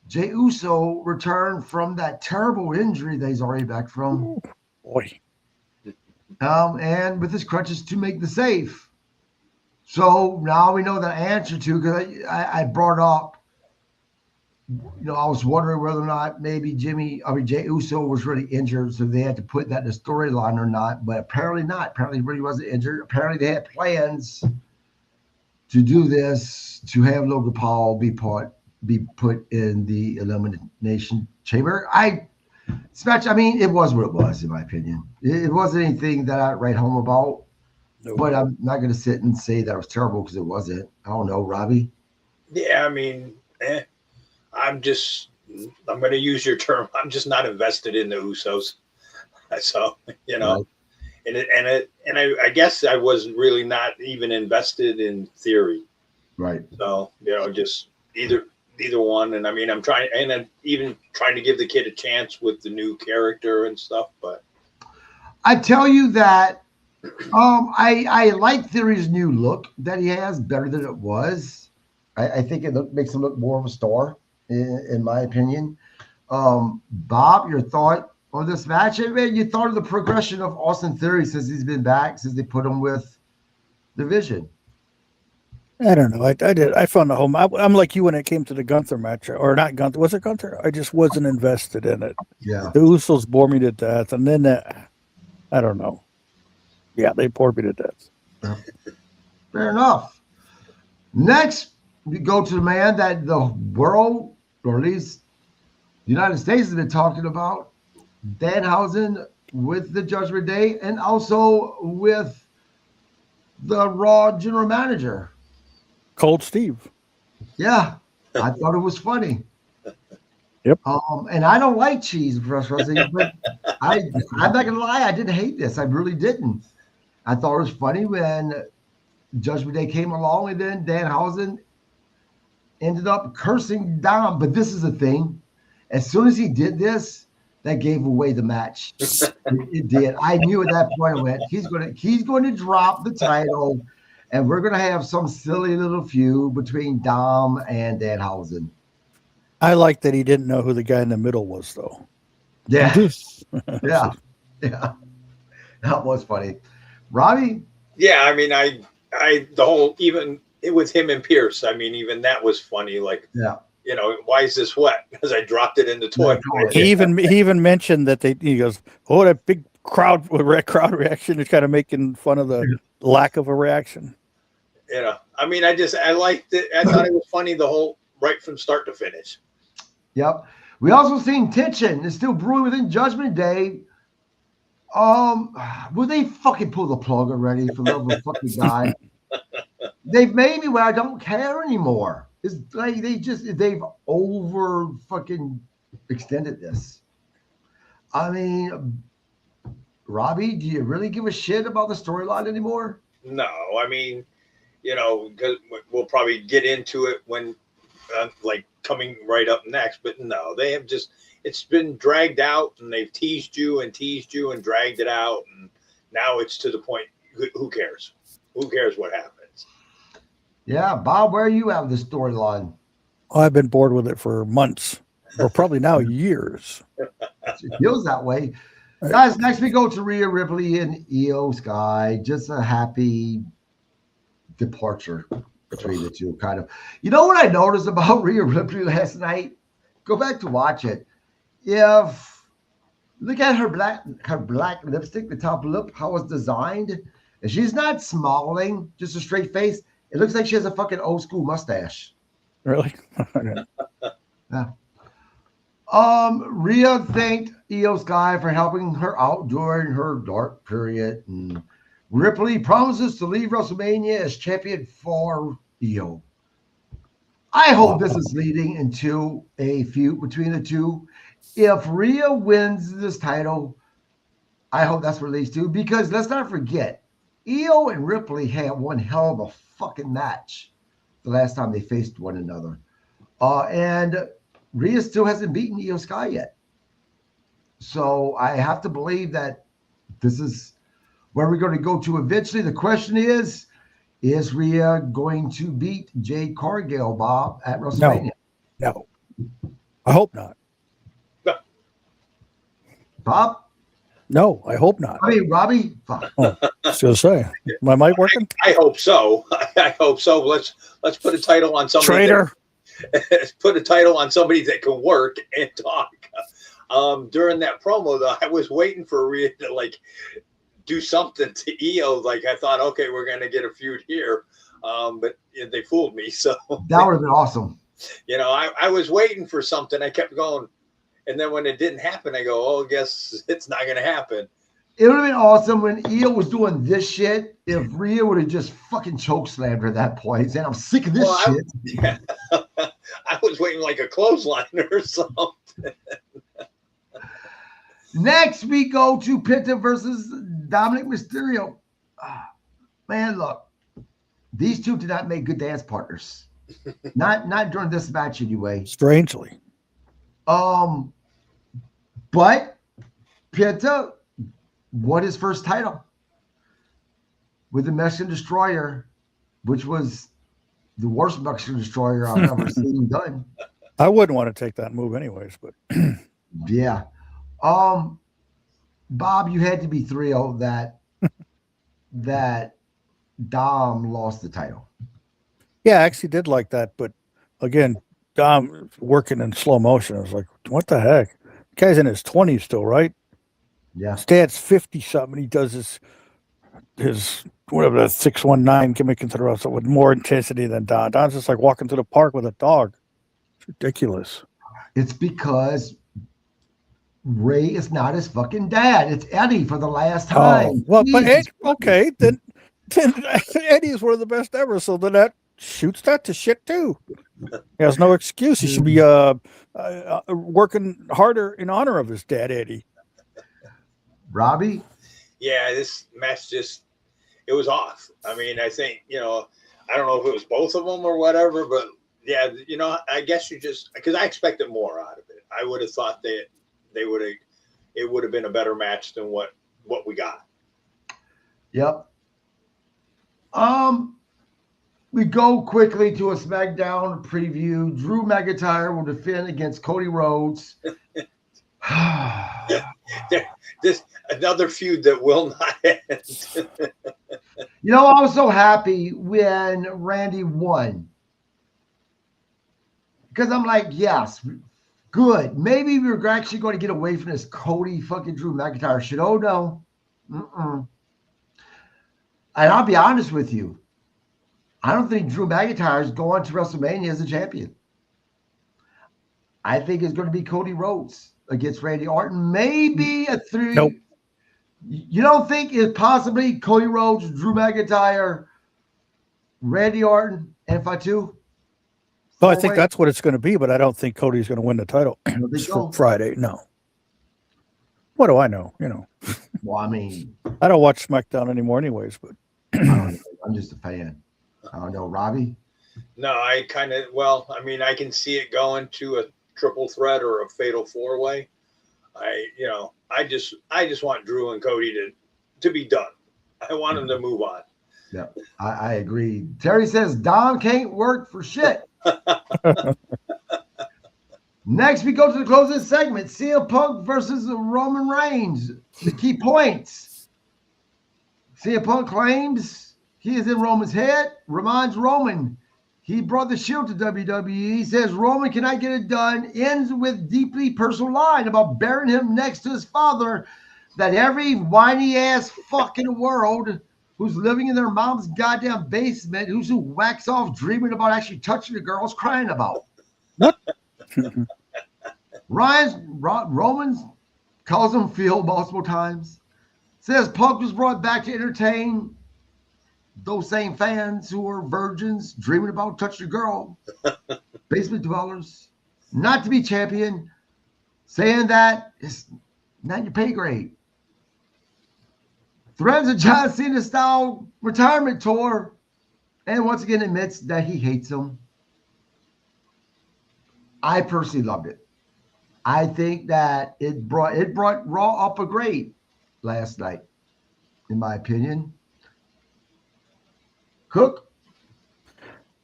Jey Uso return from that terrible injury that he's already back from. Boy. And with his crutches to make the save. So now we know the answer to, because I brought up, I was wondering whether or not maybe Jey Uso was really injured, so they had to put that in the storyline or not, but apparently not. Apparently he really wasn't injured. Apparently they had plans to do this, to have Logan Paul be put in the Elimination Chamber. It was what it was, in my opinion. It wasn't anything that I write home about. But I'm not going to sit and say that was terrible because it wasn't. I don't know, Robbie. Yeah, I mean, I'm going to use your term. I'm just not invested in the Usos. So, Right. and I guess I was really not even invested in Theory. Right. So, just either one. And I mean, I'm even trying to give the kid a chance with the new character and stuff. But I tell you that I like Theory's new look that he has better than it was. I think it makes him look more of a star, in my opinion. Bob, your thought on this match? I mean, you thought of the progression of Austin Theory since he's been back, since they put him with the Vision. I don't know. I did. I found the home. I'm like you when it came to the Gunther match, or not Gunther. Was it Gunther? I just wasn't invested in it. Yeah. The Usos bore me to death, and then I don't know. Yeah, they bored me to death. Fair enough. Next, we go to the man that the world, or at least the United States, has been talking about, Danhausen with the Judgment Day, and also with the Raw general manager. Cold Steve. Yeah, I thought it was funny. Yep. And I don't like cheese wrestling, but I'm not gonna lie, I didn't hate this. I really didn't. I thought it was funny when Judgment Day came along, and then Danhausen ended up cursing Dom. But this is the thing: as soon as he did this, that gave away the match. It did. I knew at that point I went, he's going to drop the title, and we're going to have some silly little feud between Dom and Danhausen. I like that he didn't know who the guy in the middle was, though. Yeah. Yeah. That was funny. Robbie? Yeah, I mean, the whole, even with him and Pierce, I mean, even that was funny. Like, yeah. Why is this wet? Because I dropped it in the toilet. He even mentioned that he goes, oh, that big crowd reaction is kind of making fun of the lack of a reaction. I mean, I liked it. I thought it was funny the whole right from start to finish. Yep. We also seen tension is still brewing within Judgment Day. Will they fucking pull the plug already for the love of fucking God? They've made me where I don't care anymore. It's like they've over fucking extended this. I mean, Robbie, do you really give a shit about the storyline anymore? No, I mean, because we'll probably get into it when, like, coming right up next. But no, they have it's been dragged out, and they've teased you and dragged it out, and now it's to the point. Who cares? Who cares what happens? Yeah, Bob, where are you at with the storyline? Oh, I've been bored with it for months, or probably now years. It feels that way. Guys, next we go to Rhea Ripley and Io Sky. Just a happy departure between the two, kind of. You know what I noticed about Rhea Ripley last night? Go back to watch it. If look at her black lipstick, the top lip, how it's designed. If she's not smiling, just a straight face, it looks like she has a fucking old school mustache. Really? Yeah. Rhea thanked Io Sky for helping her out during her dark period, and Ripley promises to leave WrestleMania as champion for Io. I hope this is leading into a feud between the two. If Rhea wins this title, I hope that's released too, because let's not forget, Io and Ripley had one hell of a fucking match the last time they faced one another. And Rhea still hasn't beaten Io Sky yet. So I have to believe that this is where we're going to go to eventually. The question is Rhea going to beat Jade Cargill, Bob, at WrestleMania? No. I hope not. No. Bob? No, I hope not. I mean, Robbie? Fuck. Oh, I was going to say, my mic working? I hope so. I hope so. Let's put a title on somebody. Traitor. Put a title on somebody that can work and talk. During that promo, though, I was waiting for Rhea to like do something to Io. Like I thought, okay, we're gonna get a feud here, but they fooled me. So that would have been awesome. I was waiting for something. I kept going, and then when it didn't happen, I go, oh, I guess it's not gonna happen. It would have been awesome when Io was doing this shit. If Rhea would have just fucking chokeslammed her at that point, saying, "I'm sick of this shit." I was waiting like a clothesline or something. Next, we go to Penta versus Dominik Mysterio. Man, look, these two did not make good dance partners. Not during this match anyway. Strangely. But Penta won his first title with the Mexican Destroyer, which was the worst Mexican Destroyer I've ever seen done. I wouldn't want to take that move anyways, but yeah. Bob, you had to be thrilled that Dom lost the title. Yeah, I actually did like that, but again, Dom working in slow motion. I was like, what the heck? The guy's in his 20s still, right? Yeah. His dad's 50 something. He does his whatever the 619 gimmick into the wrestle with more intensity than Don. Don's just like walking through the park with a dog. It's ridiculous. It's because Ray is not his fucking dad. It's Eddie for the last time. Oh, well, but Ed, okay, then Eddie is one of the best ever. So then that shoots that to shit too. He has no excuse. He should be working harder in honor of his dad, Eddie. Robbie? Yeah, this match it was off. I mean, I think, I don't know if it was both of them or whatever, but yeah, I guess because I expected more out of it. I would have thought it would have been a better match than what we got. Yep. We go quickly to a SmackDown preview. Drew McIntyre will defend against Cody Rhodes. This another feud that will not end. I was so happy when Randy won. Because I'm like, yes, good. Maybe we're actually going to get away from this Cody fucking Drew McIntyre shit. Oh, no. And I'll be honest with you. I don't think Drew McIntyre is going to WrestleMania as a champion. I think it's going to be Cody Rhodes against Randy Orton. Maybe a 3. Nope. You don't think it's possibly Cody Rhodes, Drew McIntyre, Randy Orton, and Fatu? Well, I think that's what it's going to be, but I don't think Cody's going to win the title for Friday. No. What do I know? Well, I mean, I don't watch SmackDown anymore anyways, but I don't know. I'm just a fan. I don't know. Robbie? No, I can see it going to a triple threat or a fatal 4-way. I just want Drew and Cody to be done. I want them to move on. Yeah, I agree. Terry says Dom can't work for shit. Next, we go to the closing segment. CM Punk versus Roman Reigns. The key points. CM Punk claims he is in Roman's head. Reminds Roman he brought the Shield to WWE. He says Roman cannot get it done. Ends with deeply personal line about burying him next to his father that every whiny ass fucking world who's living in their mom's goddamn basement, who whacks off dreaming about actually touching the girls crying about. What? Roman calls him Phil multiple times. Says Punk was brought back to entertain those same fans who are virgins dreaming about touching a girl. Basement dwellers. Not to be champion. Saying that it's not your pay grade. Threatens a John Cena style retirement tour, and once again admits that he hates him. I personally loved it. I think that it brought Raw up a grade last night, in my opinion. Cook?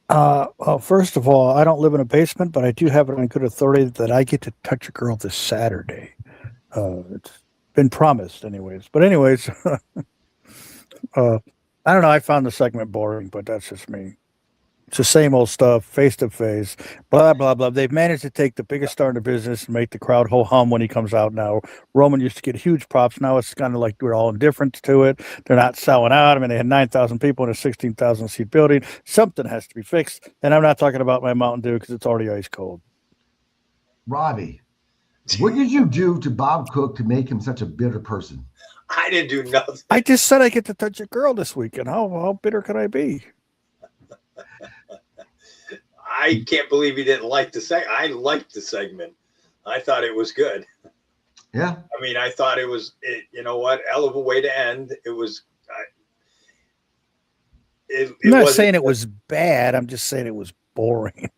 Well, first of all, I don't live in a basement, but I do have it on good authority that I get to touch a girl this Saturday. It's been promised anyways. But anyways, I don't know. I found the segment boring, but that's just me. It's the same old stuff, face to face, blah, blah, blah. They've managed to take the biggest star in the business and make the crowd ho-hum when he comes out now. Roman used to get huge props. Now it's kind of like we're all indifferent to it. They're not selling out. I mean, they had 9,000 people in a 16,000 seat building. Something has to be fixed. And I'm not talking about my Mountain Dew because it's already ice cold. Robbie, What did you do to Bob Cook to make him such a bitter person? I didn't do nothing. I just said I get to touch a girl this weekend. How bitter can I be? I can't believe you didn't like the segment. I liked the segment. I thought it was good. Yeah. I mean, I thought it was, you know what, hell of a way to end. It was. I'm not saying it was bad. I'm just saying it was boring.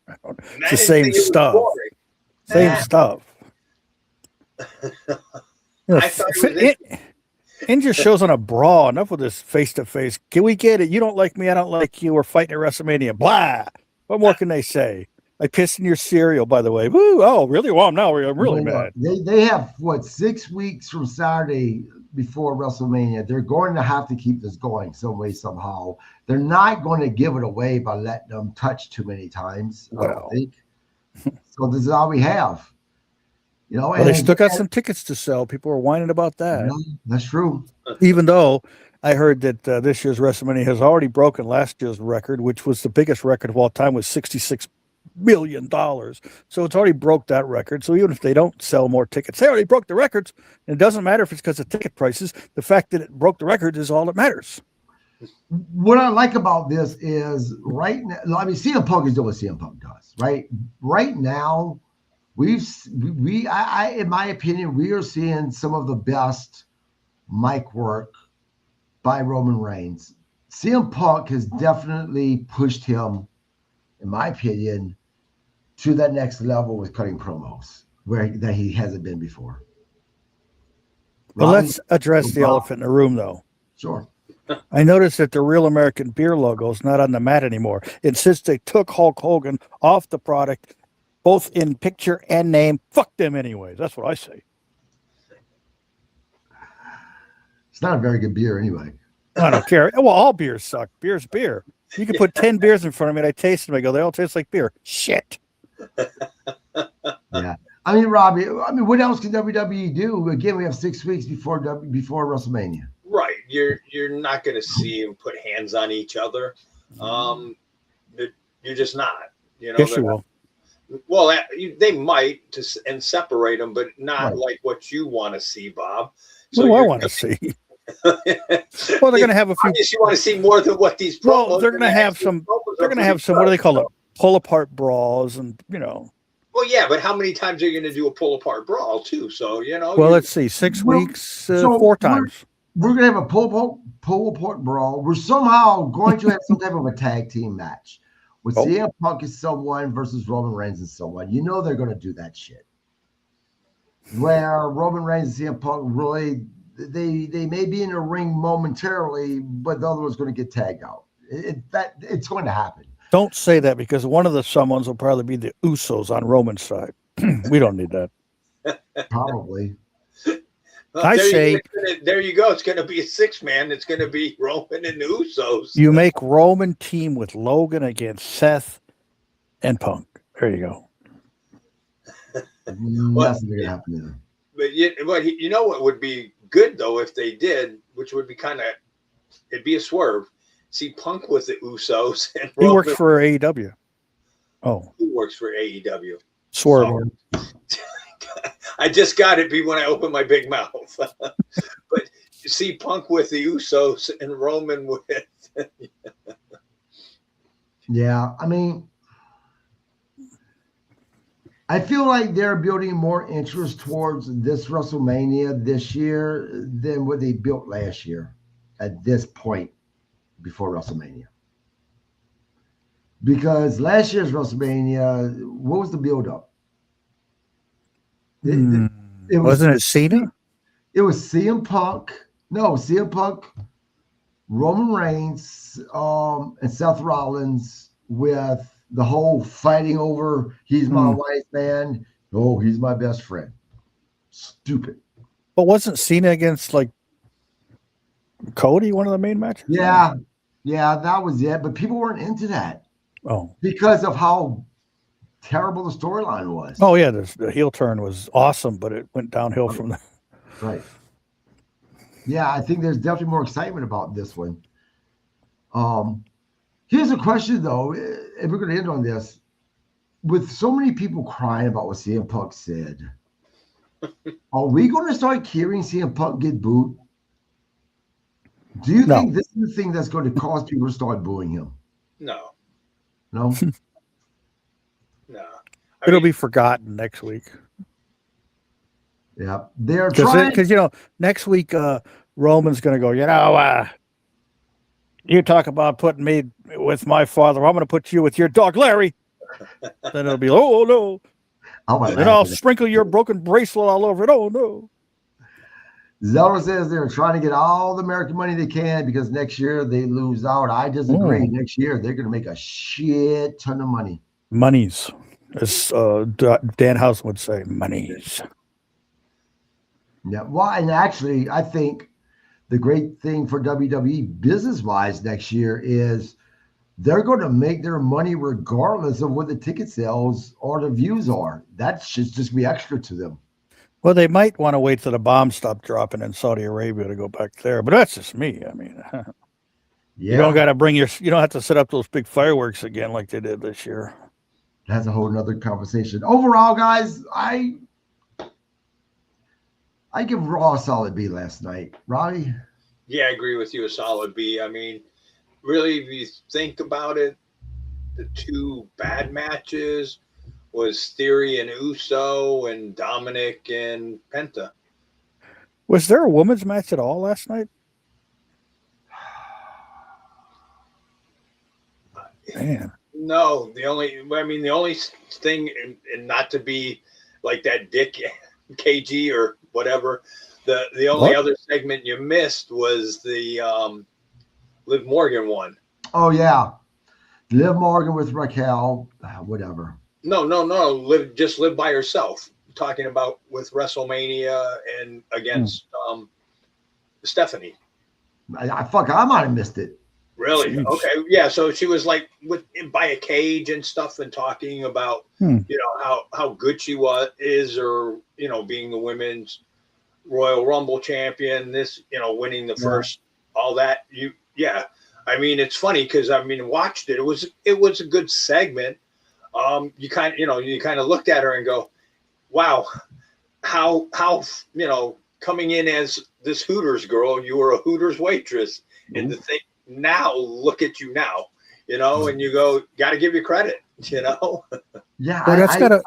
It's the same stuff. Same stuff. India shows on a brawl. Enough with this face to face. Can we get it? You don't like me. I don't like you. We're fighting at WrestleMania. Blah. What more can they say? I pissed in your cereal, by the way. Woo! Oh, really? Well, now I'm really mad. They have 6 weeks from Saturday before WrestleMania. They're going to have to keep this going some way, somehow. They're not going to give it away by letting them touch too many times. I don't think. So this is all we have. You know, well, they still got some tickets to sell. People are whining about that. Yeah, that's true. Even though I heard that this year's WrestleMania has already broken last year's record, which was the biggest record of all time, was $66 million. So it's already broke that record. So even if they don't sell more tickets, they already broke the records. And it doesn't matter if it's because of ticket prices. The fact that it broke the record is all that matters. What I like about this is right now, I mean, CM Punk is doing what CM Punk does, right? Right now, I in my opinion, we are seeing some of the best mic work by Roman Reigns. CM Punk has definitely pushed him, in my opinion, to that next level with cutting promos that he hasn't been before. Well, let's address the elephant in the room, though. Sure. I noticed that the Real American Beer logo is not on the mat anymore. And since they took Hulk Hogan off the product, both in picture and name, fuck them anyways. That's what I say. It's not a very good beer anyway. I don't care. Well, all beers suck. Beer's beer. You can put 10 beers in front of me and I taste them. I go, they all taste like beer. Shit. Yeah. I mean, Robbie, what else can WWE do? Again, we have 6 weeks before WrestleMania. Right. You're not going to see them put hands on each other. You're just not. You know, yes, you will. Well, they might and separate them, but not like what you want to see, Bob. So what do I want to see? Well, they're going to have a few. You want to see more than what these. Well, they're going to have some. They're going to have some. What do they call it? Pull apart brawls, and you know. Well, yeah, but how many times are you going to do a pull apart brawl too? So you know. Well, let's see. 6 weeks, 4 times. We're going to have a pull apart brawl. We're somehow going to have some type of a tag team match. With CM Punk is someone versus Roman Reigns is someone. You know they're going to do that shit. Where Roman Reigns and CM Punk really, they may be in a ring momentarily, but the other one's going to get tagged out. It's going to happen. Don't say that because one of the someones will probably be the Usos on Roman's side. We don't need that. Probably. Well, there you go. It's going to be a 6-man. It's going to be Roman and the Usos. You make Roman team with Logan against Seth and Punk. There you go. Nothing going to happen there. But you know what would be good though if they did, which would be it'd be a swerve. See Punk with the Usos and Roman. He works for AEW. Oh, who works for AEW? Swerve. I just got it when I opened my big mouth. But see Punk with the Usos and Roman with. Yeah, I mean, I feel like they're building more interest towards this WrestleMania this year than what they built last year at this point before WrestleMania. Because last year's WrestleMania, what was the build-up? Wasn't it Cena? It was CM Punk. No, CM Punk, Roman Reigns, and Seth Rollins with the whole fighting over he's my wife man. Oh, he's my best friend. Stupid. But wasn't Cena against like Cody one of the main matches? Yeah, that was it. But people weren't into that. Oh, because of how terrible the storyline was. Oh yeah, the heel turn was awesome, but it went downhill from there. Right. Yeah, I think there's definitely more excitement about this one. Here's a question though, and we're going to end on this. With so many people crying about what CM Punk said, Are we going to start hearing CM Punk get booed? Do you think this is the thing that's going to cause people to start booing him? No. No? No. It'll be forgotten next week. Yeah. They're trying. Because, next week, Roman's going to go, you talk about putting me with my father. I'm going to put you with your dog, Larry. Then it'll be, oh, no. Then I'll sprinkle your broken bracelet all over it. Oh, no. Zelda says they're trying to get all the American money they can because next year they lose out. I disagree. Next year they're going to make a shit ton of money. Monies, as Dan House would say, monies. Yeah. Well, and actually, I think the great thing for WWE business-wise next year is they're going to make their money regardless of what the ticket sales or the views are. That should just be extra to them. Well, they might want to wait till the bombs stop dropping in Saudi Arabia to go back there, but that's just me. I mean, you don't got to you don't have to set up those big fireworks again like they did this year. That's a whole nother conversation. Overall, guys, I give Raw a solid B last night. Robbie? Yeah, I agree with you. A solid B. I mean, really, if you think about it, the two bad matches was Theory and Uso and Dominik and Penta. Was there a women's match at all last night? Man. No, the only thing, and not to be like that dick KG or whatever, the only other segment you missed was the Liv Morgan one. Oh, yeah. Liv Morgan with Raquel, whatever. No. Live by herself. Talking about with WrestleMania and against Stephanie. I might have missed it. Really? Jeez. Okay. Yeah. So she was like by a cage and stuff and talking about how good she is, or being the women's Royal Rumble champion. This winning the first all that. I mean, it's funny because watched it. It was a good segment. You kind of looked at her and go, wow, how coming in as this Hooters girl, you were a Hooters waitress, and to think now, look at you now, and you go, got to give you credit, Yeah, well,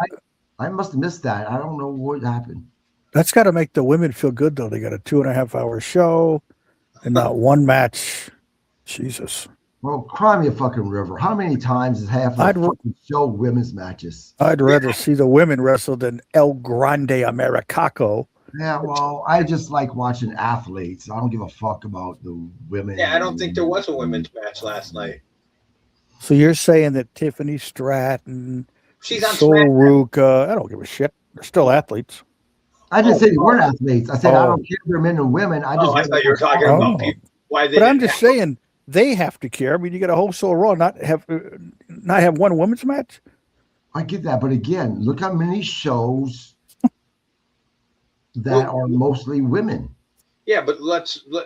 I must have missed that. I don't know what happened. That's got to make the women feel good, though. They got a 2.5-hour show and not one match. Jesus. Well, cry me a fucking river. How many times has half of the fucking show women's matches? I'd rather see the women wrestle than El Grande Americaco. Yeah, well, I just like watching athletes. I don't give a fuck about the women. Yeah, I don't think there was a women's match last night. So you're saying that Tiffany Stratton, she's on Sol Ruka, I don't give a shit. They're still athletes. I didn't say they weren't athletes. I said I don't care if they're men or women. I thought you were talking about people. But I'm just saying they have to care. I mean, you got a whole show Raw, not have one women's match. I get that, but again, look how many shows that are mostly women. Yeah, but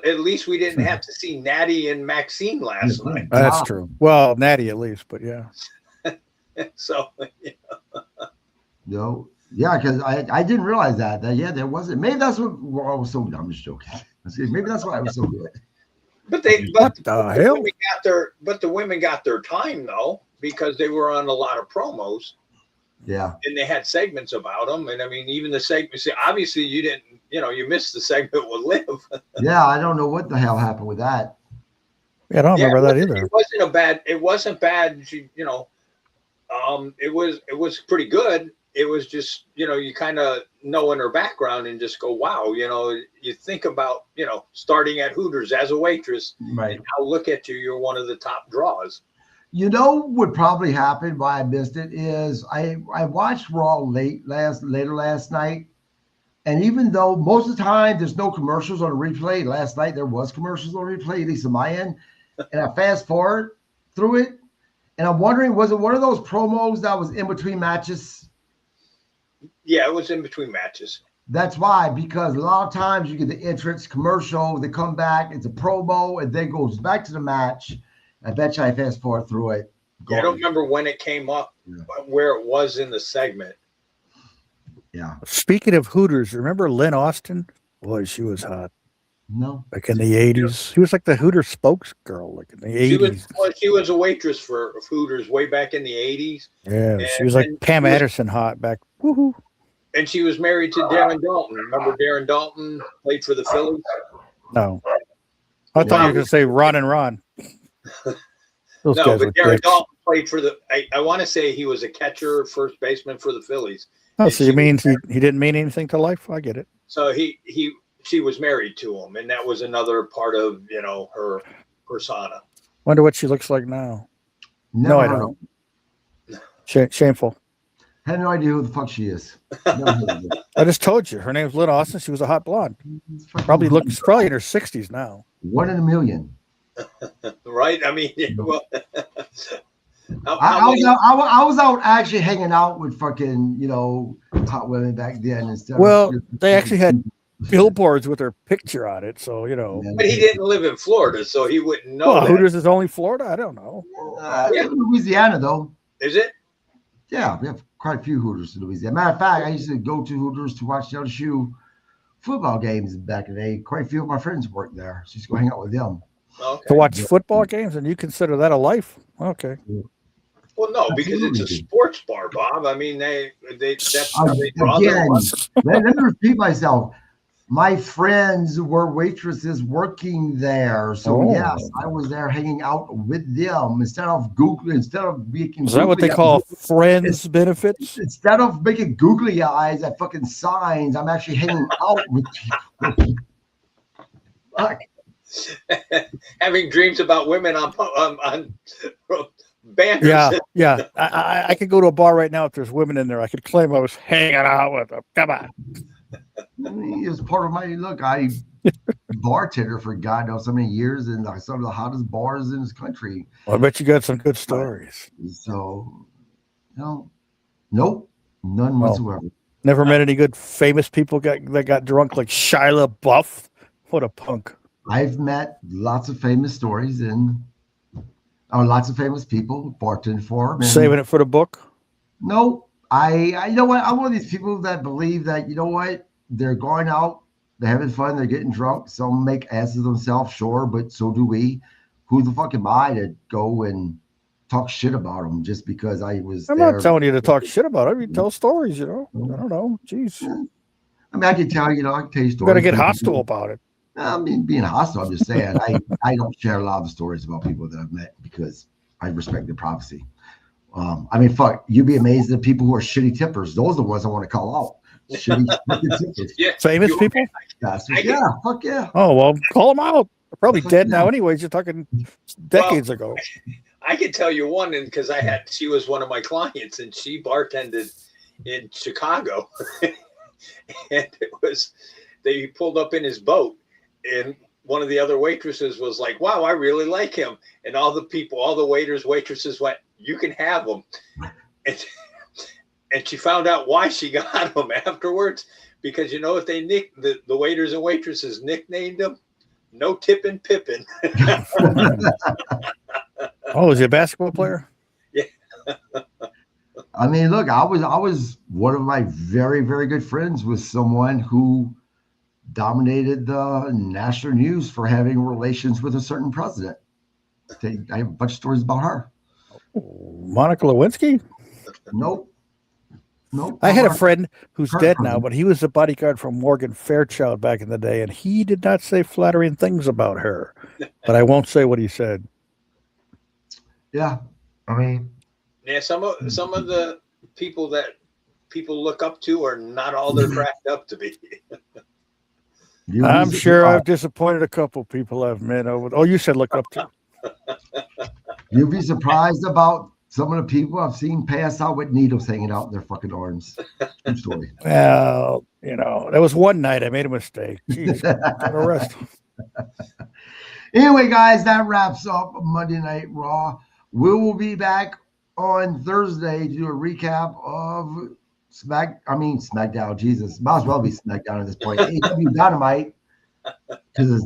at least we didn't have to see Natty and Maxine last night. That's true. Well, Natty at least, but yeah. So no, yeah, because I didn't realize that there wasn't. Maybe that's what I was so dumb. I'm just joking. Maybe that's why I was so good. But the women got their time though, because they were on a lot of promos. Yeah. And they had segments about them. And I mean, even the segments, obviously you didn't, you missed the segment with Liv. Yeah. I don't know what the hell happened with that. Yeah, I don't remember that either. It wasn't bad. She, it was pretty good. It was just, you kind of know in her background and just go, wow, you think about, starting at Hooters as a waitress, right? And now look at you, you're one of the top draws. What probably happened, why I missed it, is I watched Raw later last night. And even though most of the time there's no commercials on the replay, last night there was commercials on replay, at least on my end. And I fast forward through it. And I'm wondering, was it one of those promos that was in between matches? Yeah, it was in between matches. That's why, because a lot of times you get the entrance commercial, they come back, it's a promo, and then goes back to the match. I bet you I fast forward through it. Yeah, I don't remember when it came up, where it was in the segment. Yeah. Speaking of Hooters, remember Lynn Austin? Boy, she was hot. No. Like in the 80s. She was like the Hooters spokesgirl, like in the 80s. She was a waitress for Hooters way back in the 80s. Yeah, she was like Pam Anderson hot back. Woohoo. And she was married to Darren Dalton. Remember Darren Dalton played for the Phillies? No. I thought you were going to say Ron and Ron. Those no, guys but were Darren dicks. Dalton played for the, I want to say he was a catcher, first baseman for the Phillies. Oh, so you mean he didn't mean anything to life? I get it. So she was married to him, and that was another part of, her persona. Wonder what she looks like now. No, I don't. Shameful. Had no idea who the fuck she is. I just told you. Her name's Lynn Austin. She was a hot blonde. Probably in her 60s now. 1 in a million. Right? I mean, well, I was out actually hanging out with fucking, hot women back then. They actually had billboards with her picture on it, so But he didn't live in Florida, so he wouldn't know. Well, Hooters is only Florida. I don't know. Louisiana, though. Is it? Yeah, we have quite a few Hooters in Louisiana. Matter of fact, I used to go to Hooters to watch the LSU football games back in the day. Quite a few of my friends worked there. So I used to go hang out with them. Okay. To watch football games, and you consider that a life? Okay. Well, no, because it's a sports bar, Bob. I mean, that's how they draw again, let me repeat myself. My friends were waitresses working there, so yes, I was there hanging out with them instead of making. Is that what they call friends benefits? Instead of making googly eyes at fucking signs, I'm actually hanging out with people. Having dreams about women on banners. Yeah. I could go to a bar right now if there's women in there. I could claim I was hanging out with them. Come on. I mean, it was part of my look. I bartender for God knows how many years in some of the hottest bars in this country. Well, I bet you got some good stories. So, nope, none whatsoever. Never met any good famous people that got drunk like Shia LaBeouf. What a punk. I've met lots of famous stories and lots of famous people bartending for them. Saving it for the book? No, I you know what? I'm one of these people that believe that, they're going out, they're having fun, they're getting drunk. Some make asses of themselves, sure, but so do we. Who the fuck am I to go and talk shit about them just because I was I'm not telling you to talk shit about them. You tell stories, I don't know. Jeez. I mean, I can tell you stories. You got to get hostile about it. I mean, being hostile, I'm just saying, I don't share a lot of stories about people that I've met because I respect their privacy. I mean, fuck, you'd be amazed at people who are shitty tippers. Those are the ones I want to call out. Shitty tippers. Yeah. Famous people? Yeah, fuck yeah. Oh, well, call them out. They're probably dead now anyways. You're talking decades ago. I can tell you one, and because she was one of my clients, and she bartended in Chicago. And they pulled up in his boat, and one of the other waitresses was like, wow, I really like him. And all the waiters, waitresses went, you can have him. And she found out why she got him afterwards, because if they the waiters and waitresses nicknamed him No Tippin' Pippin. Oh, is he a basketball player? Yeah. I mean, look, I was one of my very, very good friends with someone who dominated the national news for having relations with a certain president. I have a bunch of stories about her. Monica Lewinsky? Nope. I had a friend who's dead now, but he was the bodyguard for Morgan Fairchild back in the day, and he did not say flattering things about her. But I won't say what he said. Yeah, I mean, yeah, some of the people that people look up to are not all they're cracked up to be. I'm sure I've disappointed a couple people I've met over. Oh, you said look up to. You'd be surprised about some of the people I've seen pass out with needles hanging out in their fucking arms. True story. Well, there was one night I made a mistake. Jeez, the rest. Anyway, guys, that wraps up Monday Night Raw. We will be back on Thursday to do a recap of SmackDown. Jesus, might as well be SmackDown at this point. AEW Dynamite, because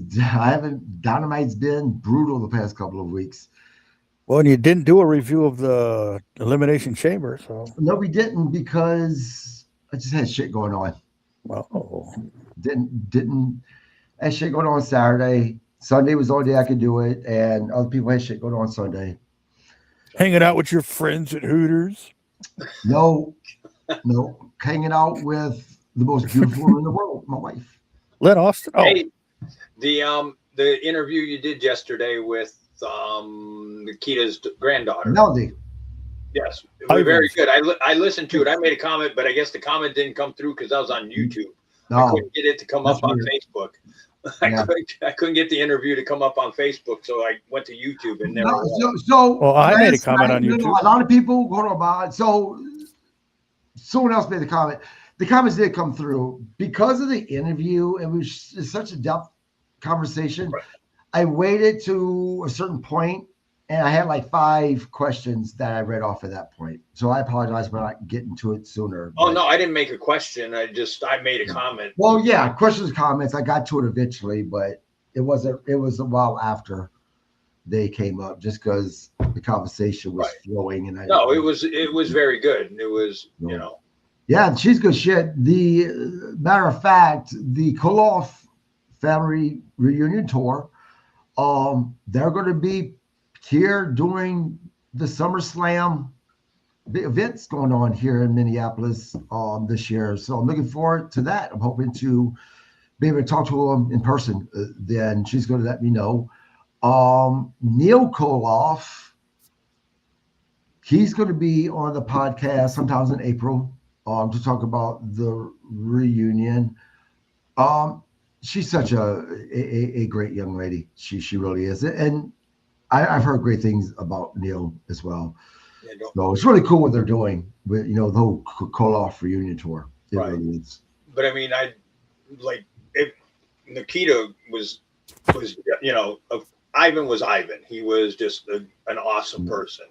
Dynamite's been brutal the past couple of weeks. Well, and you didn't do a review of the Elimination Chamber, so no, we didn't, because I just had shit going on. Well, Didn't had shit going on Saturday. Sunday was the only day I could do it, and other people had shit going on Sunday. hanging out with your friends at Hooters. No, hanging out with the most beautiful woman in the world, my wife. Len Austin. Oh, Hey, the interview you did yesterday with Nikita's granddaughter. Melody. Yes, it was very good. I listened to it. I made a comment, but I guess the comment didn't come through because I was on YouTube. I No, couldn't get it to come up on Facebook. Yeah. I couldn't get the interview to come up on Facebook, so I went to YouTube and never. so I made a comment on you YouTube. know, a lot of people hold on about it. So someone else made the comment. The comments did come through because of the interview. It was such a depth conversation. Right. I waited to a certain point, and I had like 5 questions that I read off at that point. So I apologize for not getting to it sooner. Oh no, I didn't make a question. I made a comment. Well, yeah, questions, comments. I got to it eventually, but it was a while after they came up, just because the conversation was flowing. And it was very good. It was, you know. Yeah, she's good shit. The matter of fact, the Koloff family reunion tour, they're going to be here during the SummerSlam events going on here in Minneapolis this year. So I'm looking forward to that. I'm hoping to be able to talk to them in person. Then she's going to let me know. Neil Koloff, he's going to be on the podcast sometimes in April to talk about the reunion. She's such a great young lady. She really is. And I've heard great things about Neil as well. Yeah, so it's really cool what they're doing with, the whole Koloff reunion tour. It really is. But I mean, if Nikita was, Ivan was Ivan. He was just an awesome person.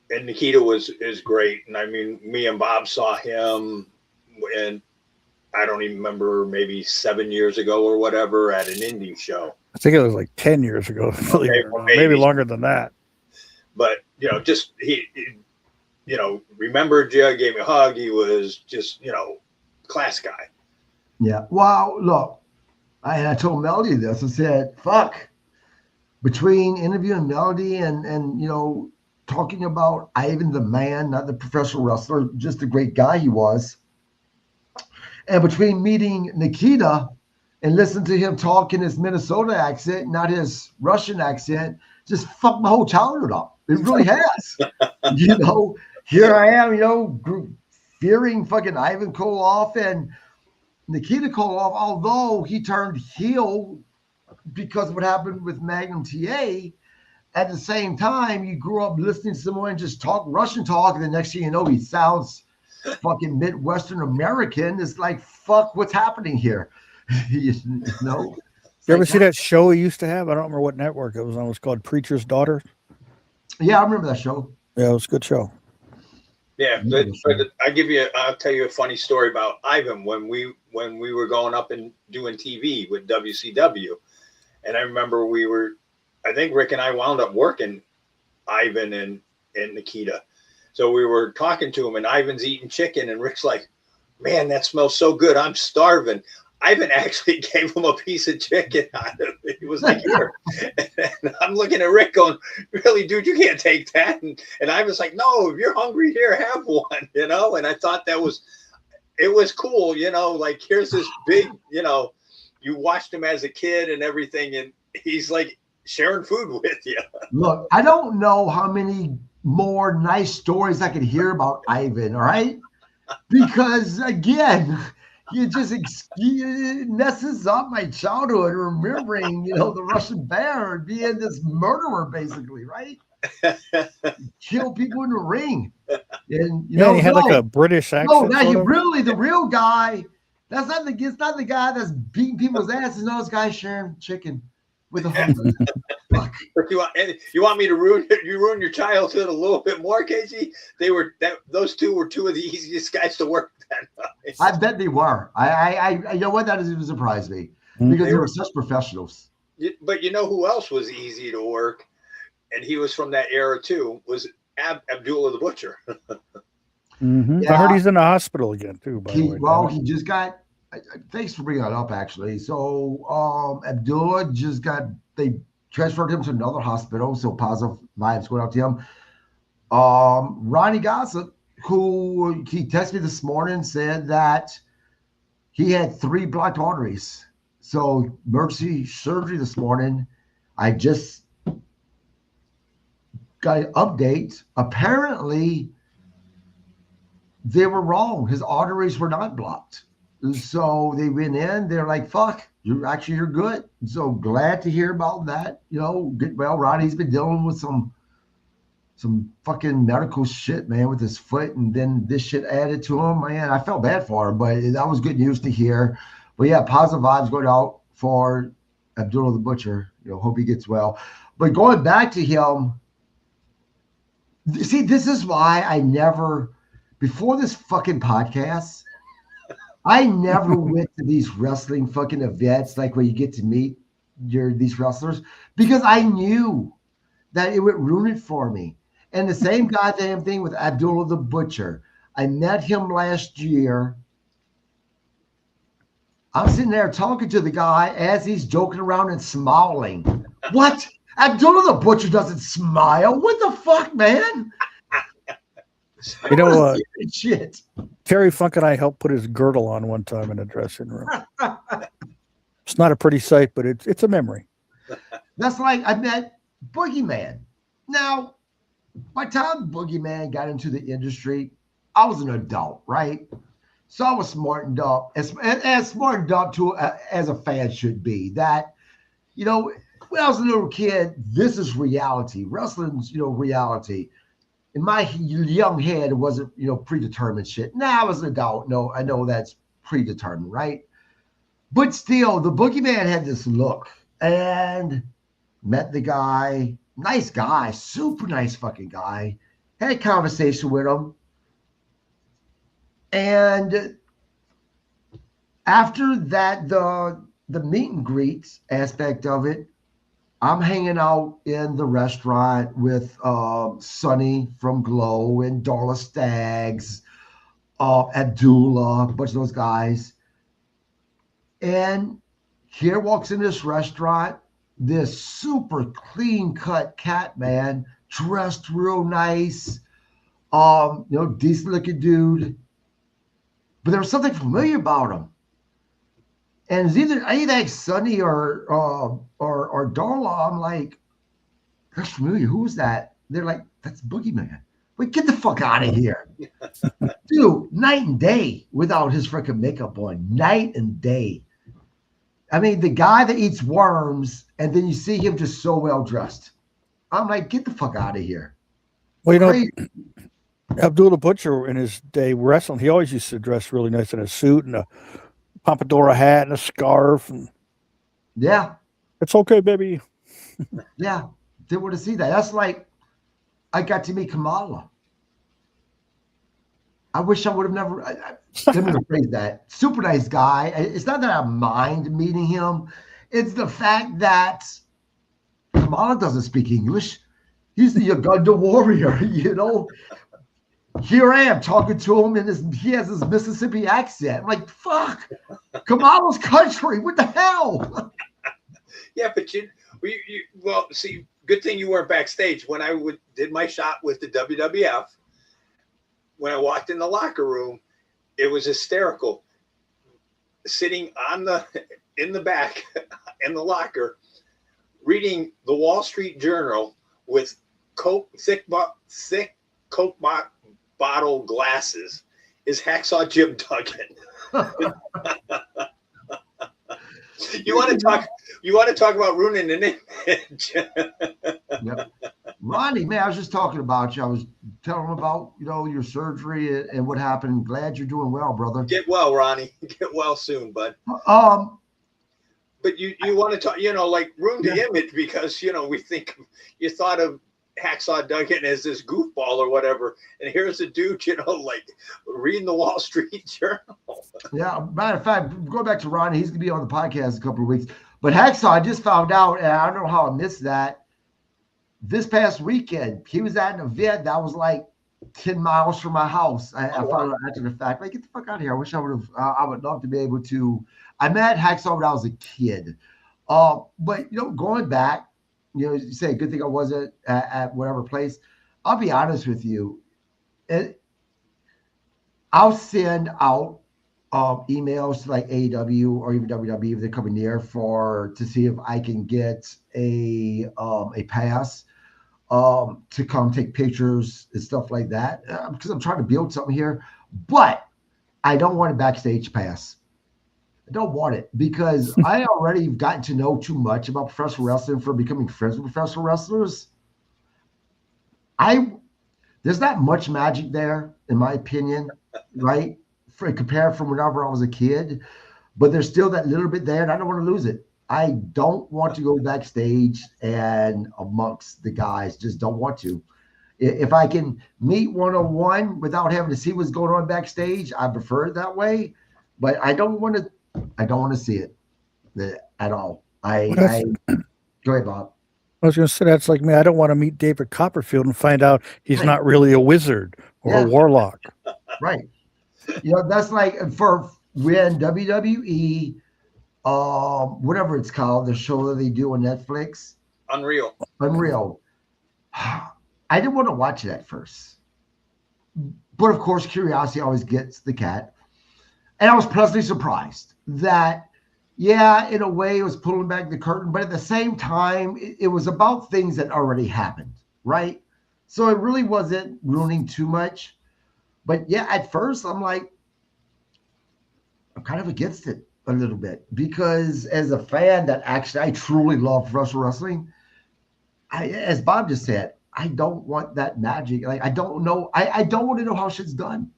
And Nikita is great. And I mean, me and Bob saw him, and I don't even remember, maybe 7 years ago or whatever, at an indie show. I think it was like 10 years ago. Maybe longer than that. But, just he remembered you, gave me a hug. He was just, class guy. Yeah. Well, look, I told Melody this. I said, fuck, between interviewing Melody and talking about Ivan the man, not the professional wrestler, just the great guy he was. And between meeting Nikita and listening to him talk in his Minnesota accent, not his Russian accent, just fucked my whole childhood up. It really has. Here I am, fearing fucking Ivan Koloff and Nikita Koloff, although he turned heel because of what happened with Magnum TA. At the same time, you grew up listening to someone just talk Russian talk, and the next thing you know, he sounds fucking Midwestern American. It's like, fuck, what's happening here? You ever see that show he used to have? I don't remember what network it was on. It was called Preacher's Daughter. Yeah, I remember that show. Yeah, it was a good show. Yeah, but I'll tell you a funny story about Ivan when we were going up and doing TV with WCW. And I remember I think Rick and I wound up working Ivan and Nikita. So we were talking to him, and Ivan's eating chicken, and Rick's like, man, that smells so good. I'm starving. Ivan actually gave him a piece of chicken. He was like, here. And I'm looking at Rick going, really, dude, you can't take that. And Ivan's like, no, if you're hungry, here, have one, And I thought it was cool, like, here's this big, you watched him as a kid and everything, and he's like sharing food with you. Look, I don't know how many more nice stories I could hear about Ivan, all right? Because, again, it messes up my childhood remembering, the Russian bear and being this murderer, basically, right? Kill people in the ring. And, he had like a British accent. No, now the real guy, it's not the guy that's beating people's asses. No, this guy sharing chicken with a hungry. Fuck. You want me to ruin your childhood a little bit more, KG? Those two were two of the easiest guys to work that night. I bet they were. I what, that doesn't even surprise me because they were such professionals. But you know who else was easy to work, and he was from that era too, was Abdullah the Butcher. Mm-hmm. Yeah. I heard he's in the hospital again too. By the way, He just got. Thanks for bringing that up. Actually, so Abdullah they transferred him to another hospital. So positive vibes going out to him. Ronnie Gossip, who he texted me this morning, said that he had 3 blocked arteries. So emergency surgery this morning. I just got an update. Apparently, they were wrong. His arteries were not blocked. So they went in. They're like, "Fuck, you're good." So glad to hear about that. Well, Ronnie's been dealing with some fucking medical shit, man, with his foot, and then this shit added to him. Man, I felt bad for him, but that was good news to hear. But yeah, positive vibes going out for Abdullah the Butcher. Hope he gets well. But going back to him, see, this is why I never, before this fucking podcast, I never went to these wrestling fucking events like where you get to meet these wrestlers, because I knew that it would ruin it for me. And the same goddamn thing with Abdullah the Butcher. I met him last year. I'm sitting there talking to the guy as he's joking around and smiling. What? Abdullah the Butcher doesn't smile? What the fuck, man? Shit. Terry Funk and I helped put his girdle on one time in a dressing room. It's not a pretty sight, but it's a memory. That's like I met Boogeyman. Now, by the time Boogeyman got into the industry, I was an adult, right? So I was smartened up, as smartened up to as a fan should be. That, when I was a little kid, this is reality. Wrestling's, reality. In my young head, it wasn't, predetermined shit. Now I was an adult. No, I know that's predetermined, right? But still, the Boogeyman had this look, and met the guy. Nice guy, super nice fucking guy. Had a conversation with him. And after that, the meet and greet aspect of it, I'm hanging out in the restaurant with Sonny from Glow and Darla Staggs, Abdullah, a bunch of those guys. And here walks in this restaurant this super clean cut cat, man, dressed real nice, decent looking dude. But there was something familiar about him. And it's either Sonny or Darla. I'm like, that's familiar. Who's that? They're like, that's Boogeyman. Wait, get the fuck out of here. Dude, night and day without his freaking makeup on. Night and day. I mean, the guy that eats worms, and then you see him just so well dressed. I'm like, get the fuck out of here. Well, Abdullah the Butcher in his day wrestling, he always used to dress really nice in a suit and a Pompadora hat and a scarf. And yeah. It's okay, baby. Yeah. Didn't want to see that. That's like, I got to meet Kamala. I wish I would have never. Let me rephrase that. Super nice guy. It's not that I mind meeting him. It's the fact that Kamala doesn't speak English. He's the Uganda warrior, Here I am talking to him, and he has his Mississippi accent. I'm like, fuck, Kamala's country. What the hell? Yeah, but see, good thing you weren't backstage. When I did my shot with the WWF, when I walked in the locker room, it was hysterical. Sitting in the back in the locker, reading the Wall Street Journal with thick Coke bottle glasses is Hacksaw Jim Duggan. You want to talk about ruining an image? Yep. Ronnie, man, I was just talking about you. I was telling him about, your surgery and what happened. Glad you're doing well, brother. Get well, Ronnie. Get well soon, bud. But you want to talk, like ruin the image because, we think you thought of Hacksaw Duggan as this goofball or whatever. And here's a dude, like reading the Wall Street Journal. Yeah. Matter of fact, going back to Ronnie, he's going to be on the podcast in a couple of weeks. But Hacksaw, I just found out, and I don't know how I missed that. This past weekend, he was at an event that was like 10 miles from my house. I Oh, found wow. out after the fact. Like, get the fuck out of here. I wish I would have. I would love to be able to. I met Hacksaw when I was a kid. But going back, you say good thing I wasn't at whatever place. I'll be honest with you. I'll send out emails to like AEW or even WWE if they're coming near to see if I can get a pass to come take pictures and stuff like that because I'm trying to build something here. But I don't want a backstage pass. I don't want it because I already gotten to know too much about professional wrestling for becoming friends with professional wrestlers. There's not much magic there, in my opinion, right? Compared from whenever I was a kid, but there's still that little bit there, and I don't want to lose it. I don't want to go backstage and amongst the guys. Just don't want to. If I can meet one-on-one without having to see what's going on backstage, I prefer it that way. But I don't want to. I don't want to see it at all. Go ahead, Bob. I was going to say that's like me. I don't want to meet David Copperfield and find out he's not really a wizard or a warlock. Right. That's like for when WWE, whatever it's called, the show that they do on Netflix. Unreal. I didn't want to watch it at first. But of course, curiosity always gets the cat. And I was pleasantly surprised that, in a way, it was pulling back the curtain. But at the same time, it was about things that already happened, right? So it really wasn't ruining too much. But at first, I'm kind of against it a little bit because as a fan that actually I truly love professional wrestling, as Bob just said, I don't want that magic. Like, I don't know. I don't want to know how shit's done.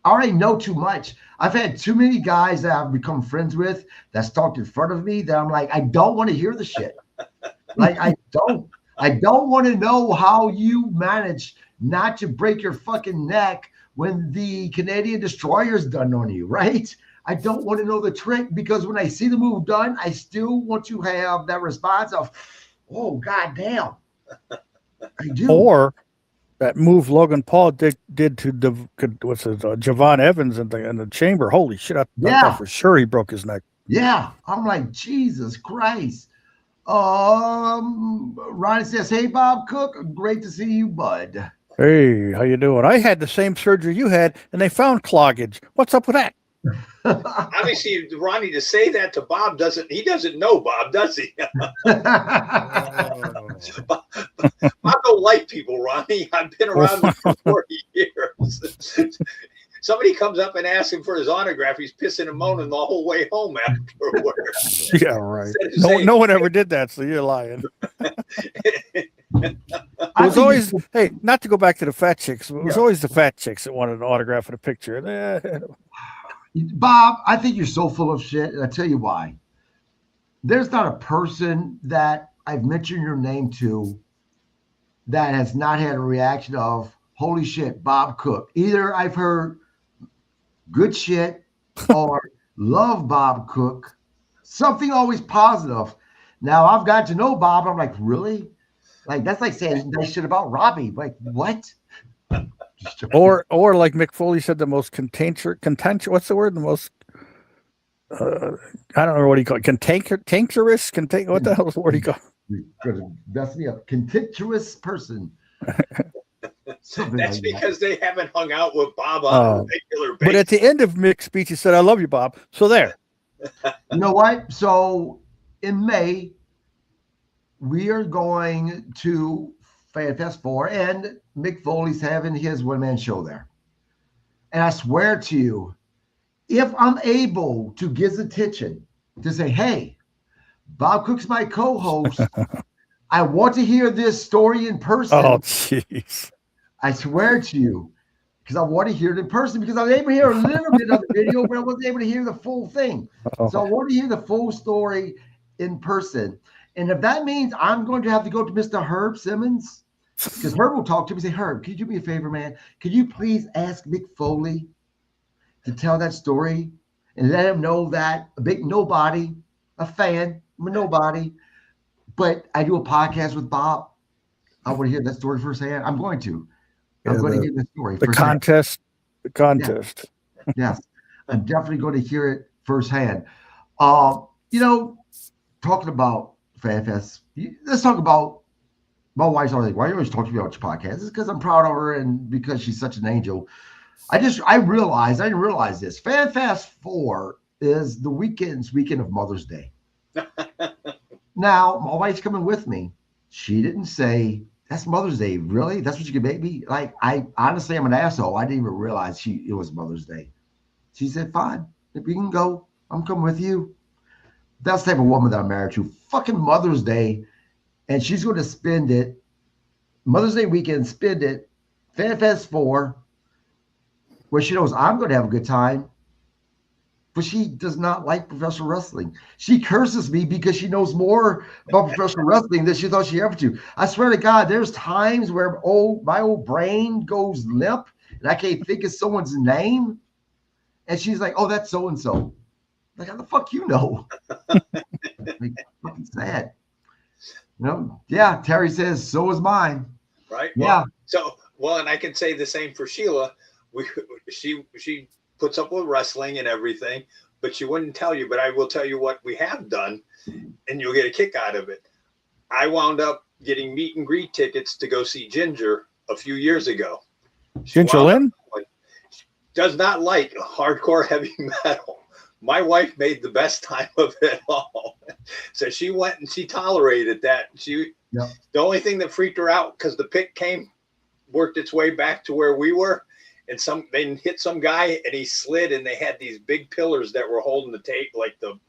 I already know too much. I've had too many guys that I've become friends with that's talked in front of me that I'm like, I don't want to hear the shit. Like, I don't want to know how you manage not to break your fucking neck when the Canadian Destroyer's done on you, right? I don't want to know the trick because when I see the move done, I still want to have that response of, oh, goddamn. I do. Or that move Logan Paul did to Javon Evans in the chamber. Holy shit! I thought for sure he broke his neck. Yeah, I'm like, Jesus Christ. Ronnie says, "Hey, Bob Cook, great to see you, bud." Hey, how you doing? I had the same surgery you had, and they found cloggage. What's up with that? Obviously, Ronnie, to say that to Bob doesn't know Bob, does he? Bob don't like people, Ronnie. I've been around him for 40 years. Somebody comes up and asks him for his autograph. He's pissing and moaning the whole way home afterwards. Yeah, right. No one ever did that, so you're lying. It was always, hey, not to go back to the fat chicks. It was always the fat chicks that wanted an autograph and a picture. Bob, I think you're so full of shit, and I'll tell you why. There's not a person that I've mentioned your name to that has not had a reaction of, holy shit, Bob Cook. Either I've heard good shit or love Bob Cook, something always positive. Now, I've got to know Bob. I'm like, really? Like, that's like saying nice shit about Robbie. Like, what? Or like Mick Foley said, the most contentious. What's the word? The most I don't know what he called cantankerous. What the hell is the word he called? That's me, a contentious person. That's because they haven't hung out with Bob on a regular basis. But at the end of Mick's speech, he said, "I love you, Bob." So there. You know what? So in May, we are going to FanFest 4, and Mick Foley's having his one-man show there. And I swear to you, if I'm able to get his attention to say, hey, Bob Cook's my co-host, I want to hear this story in person. Oh, jeez. I swear to you, because I want to hear it in person, because I was able to hear a little bit of the video, but I wasn't able to hear the full thing. So I want to hear the full story in person. And if that means I'm going to have to go to Mr. Herb Simmons, because Herb will talk to me and say, Herb, could you do me a favor, man? Could you please ask Mick Foley to tell that story and let him know that a big nobody, a fan, I'm a nobody, but I do a podcast with Bob. I want to hear that story firsthand. I'm going to. I'm Yeah, going to hear the story. the firsthand. contest. The contest. Yes, I'm definitely going to hear it firsthand. You know, talking about FanFest, let's talk about my wife's always like, why are you always talking about your podcast? It's because I'm proud of her and because she's such an angel. I didn't realize this. FanFest 4 is the weekend of Mother's Day. Now, my wife's coming with me. She didn't say, that's Mother's Day. Really? That's what you can make me? Like, I honestly am an asshole. I didn't even realize it was Mother's Day. She said, fine. If you can go, I'm coming with you. That's the type of woman that I'm married to. Fucking Mother's Day. And she's going to spend it, Mother's Day weekend, spend it, FanFest 4, where she knows I'm going to have a good time. But she does not like professional wrestling. She curses me because she knows more about professional wrestling than she thought she ever do. I swear to God, there's times where my old brain goes limp and I can't think of someone's name. And she's like, oh, that's so-and-so. Like, how the fuck you know? Like, fucking sad. Yeah, Terry says, so is mine. Right? Yeah. Well, and I can say the same for Sheila. She puts up with wrestling and everything, but she wouldn't tell you. But I will tell you what we have done, and you'll get a kick out of it. I wound up getting meet and greet tickets to go see Ginger a few years ago. Ginger Lynn? Does not like hardcore heavy metal. My wife made the best time of it all. So she went and she tolerated that. The only thing that freaked her out, because the pit worked its way back to where we were, and they hit some guy and he slid, and they had these big pillars that were holding the tape, like the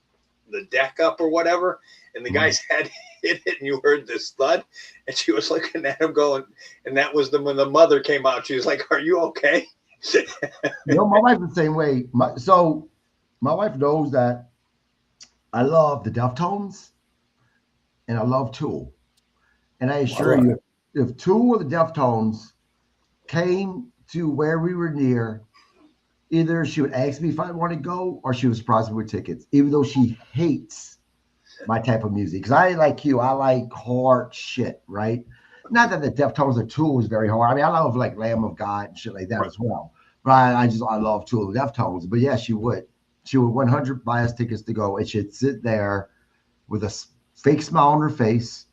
deck up or whatever, and the guy's head hit it, and you heard this thud, and she was looking at him going, and that was when the mother came out. She was like, are you okay? My wife's the same way. My wife knows that I love the Deftones and I love Tool. And I assure you, if Tool or the Deftones came to where we were near, either she would ask me if I want to go or she would surprise me with tickets, even though she hates my type of music. Because I like hard shit, right? Not that the Deftones or Tool is very hard. I mean, I love like Lamb of God and shit like that as well. But I love Tool and Deftones. But yeah, she would. She would 100 buy us tickets to go, and she'd sit there with a fake smile on her face,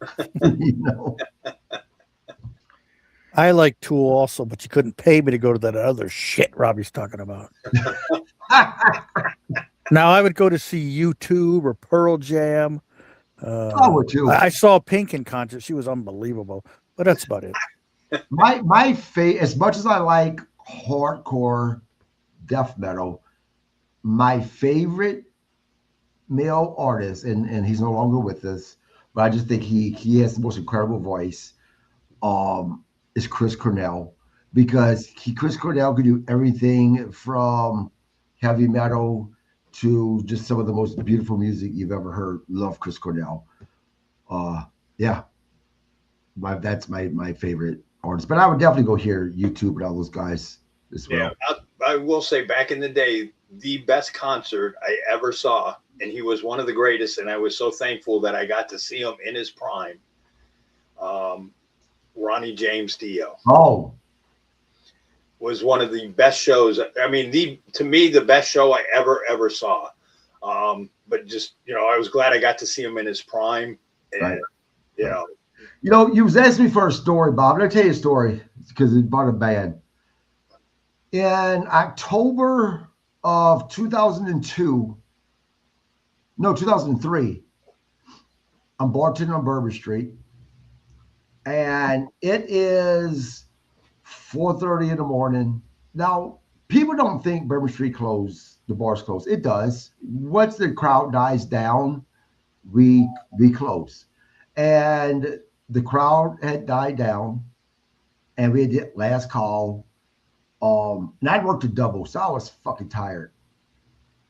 I like Tool also, but you couldn't pay me to go to that other shit Robbie's talking about. Now I would go to see U2 or Pearl Jam. I saw Pink in concert. She was unbelievable, but that's about it. My favorite, as much as I like hardcore death metal, my favorite male artist, and he's no longer with us, but I just think he has the most incredible voice, is Chris Cornell, because Chris Cornell could do everything from heavy metal to just some of the most beautiful music you've ever heard. Love Chris Cornell. That's my favorite artist. But I would definitely go hear YouTube and all those guys as well. Yeah, I will say back in the day, the best concert I ever saw, and he was one of the greatest, and I was so thankful that I got to see him in his prime. Ronnie James Dio. Oh. Was one of the best shows. I mean, to me, the best show I ever saw. But just, I was glad I got to see him in his prime. And, you was asking me for a story, Bob. Let me tell you a story because it's about a band. In October of 2003, I'm bartending on Bourbon Street, and it is 4:30 in the morning. Now, people don't think Bourbon Street closed, the bars closed. It does. Once the crowd dies down, we close. And the crowd had died down, and we had last call. And I'd worked a double, so I was fucking tired.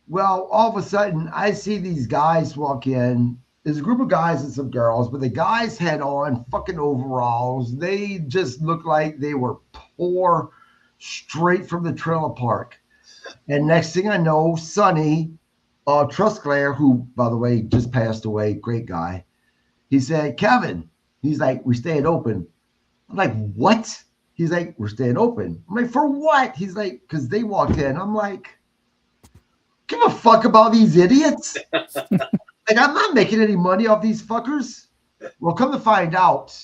Well, all of a sudden, I see these guys walk in. There's a group of guys and some girls, but the guys had on fucking overalls. They just looked like they were poor, straight from the trailer park. And next thing I know, Sonny Trusclair, who, by the way, just passed away, great guy, he said, Kevin, he's like, we stayed open. I'm like, what? He's like, we're staying open. I'm like, for what? He's like, because they walked in. I'm like, give a fuck about these idiots. Like, I'm not making any money off these fuckers. Well, come to find out,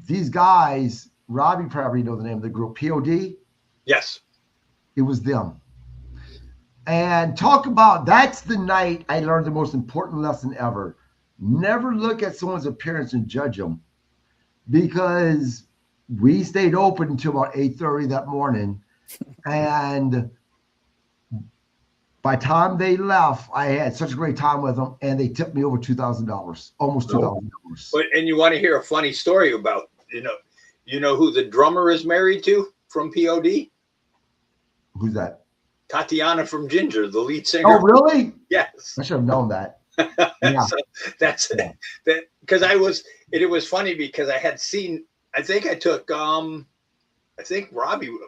these guys, Robbie probably know the name of the group, POD. Yes. It was them. And talk about, that's the night I learned the most important lesson ever. Never look at someone's appearance and judge them. Because we stayed open until about 8:30 that morning. And by the time they left, I had such a great time with them, and they tipped me over $2,000, almost $2,000. But and you want to hear a funny story about, you know who the drummer is married to from POD? Who's that? Tatiana from Ginger, the lead singer. Oh, really? Yes. I should have known that. Yeah. So that's that, because it was funny because I had seen, I think I took I think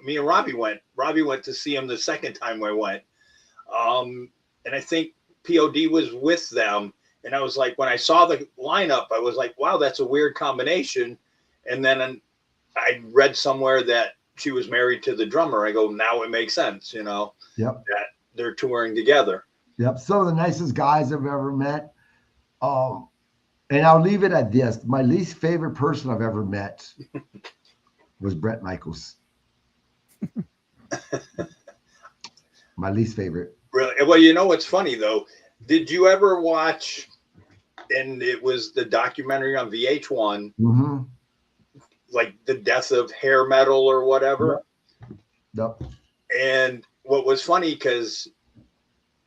me and Robbie went to see him the second time I went. And I think POD was with them. And I was like, when I saw the lineup, I was like, wow, that's a weird combination. And then I read somewhere that she was married to the drummer. I go, now it makes sense, Yep. that they're touring together. Yep. Some of the nicest guys I've ever met. And I'll leave it at this. My least favorite person I've ever met was Bret Michaels. My least favorite. Really? Well, you know what's funny though? Did you ever watch, and it was the documentary on VH1, Mm-hmm. like the death of hair metal or whatever? Yep. And what was funny, because,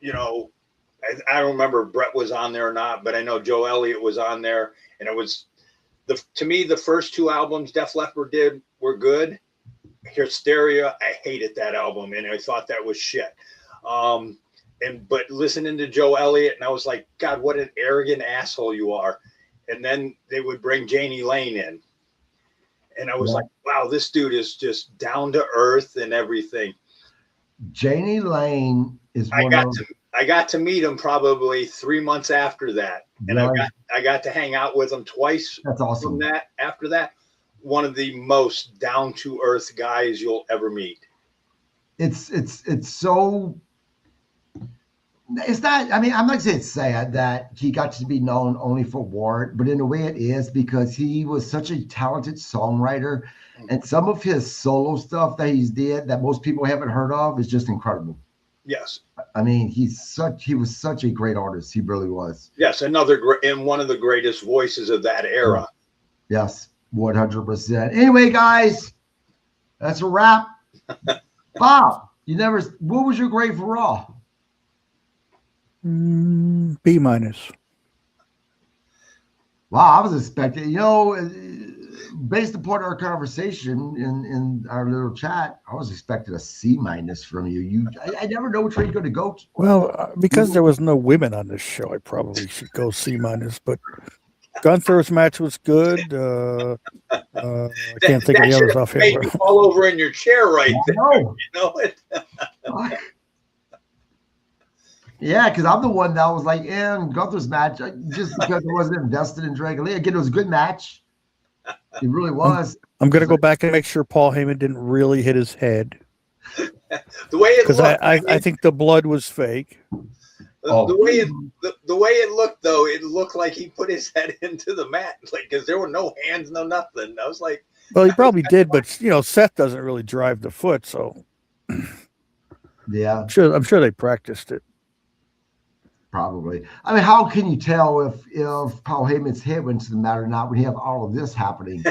I don't remember if Brett was on there or not, but I know Joe Elliott was on there. And it was, to me, the first two albums Def Leppard did were good. Hysteria, I hated that album, and I thought that was shit. But listening to Joe Elliott, and I was like, God, what an arrogant asshole you are. And then they would bring Janie Lane in. And I was like, wow, this dude is just down to earth and everything. Janie Lane is I got to meet him probably 3 months after that. And I got to hang out with him twice. That's awesome. After that, one of the most down to earth guys you'll ever meet. It's not, I mean, I'm not saying it's sad that he got to be known only for Ward, but in a way it is, because he was such a talented songwriter, and some of his solo stuff that he's did that most people haven't heard of is just incredible. Yes. I mean, he was such a great artist. He really was. Yes. And one of the greatest voices of that era. Yes. 100%. Anyway, guys, that's a wrap. Bob, what was your grade for Raw? B-. Wow, I was expecting, based upon our conversation in our little chat, I was expecting a C- from you. I never know which way you're going to go. Well, because there was no women on this show, I probably should go C-. But Gunther's match was good. I can't think of the others offhand. Made you fall over in your chair right there. You know it. Yeah, because I'm the one that was like, Gunther's match, just because I wasn't invested in Dragon Lee. Again, it was a good match. It really was. I'm going to go back and make sure Paul Heyman didn't really hit his head. The way it looked, I think the blood was fake. The way it looked, though, it looked like he put his head into the mat, because there were no hands, no nothing. I was like, well, he probably did, but Seth doesn't really drive the foot, so yeah, I'm sure they practiced it. Probably. I mean, how can you tell if Paul Heyman's head went to the mat or not when you have all of this happening?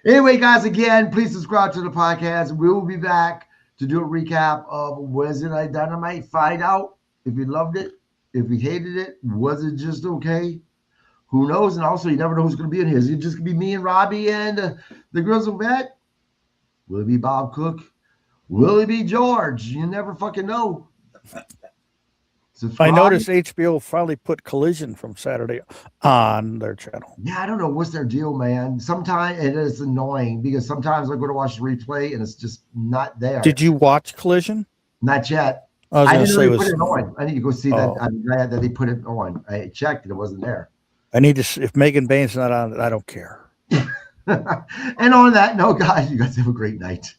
Anyway, guys, again, please subscribe to the podcast. We will be back to do a recap of Wednesday Night Dynamite. Find out if you loved it, if you hated it, was it just okay? Who knows? And also, you never know who's going to be in here. Is it just going to be me and Robbie and the Grizzle Vet? Will it be Bob Cook? Will it be George? You never fucking know. I noticed HBO finally put Collision from Saturday on their channel. Yeah, I don't know what's their deal, man. Sometimes it is annoying because sometimes I go to watch the replay and it's just not there. Did you watch Collision? Not yet. I didn't know they put it on. I need to go see that. I'm glad that they put it on. I checked and it wasn't there. I need to. If Megan Bain's not on it, I don't care. And on that note, guys, you guys have a great night.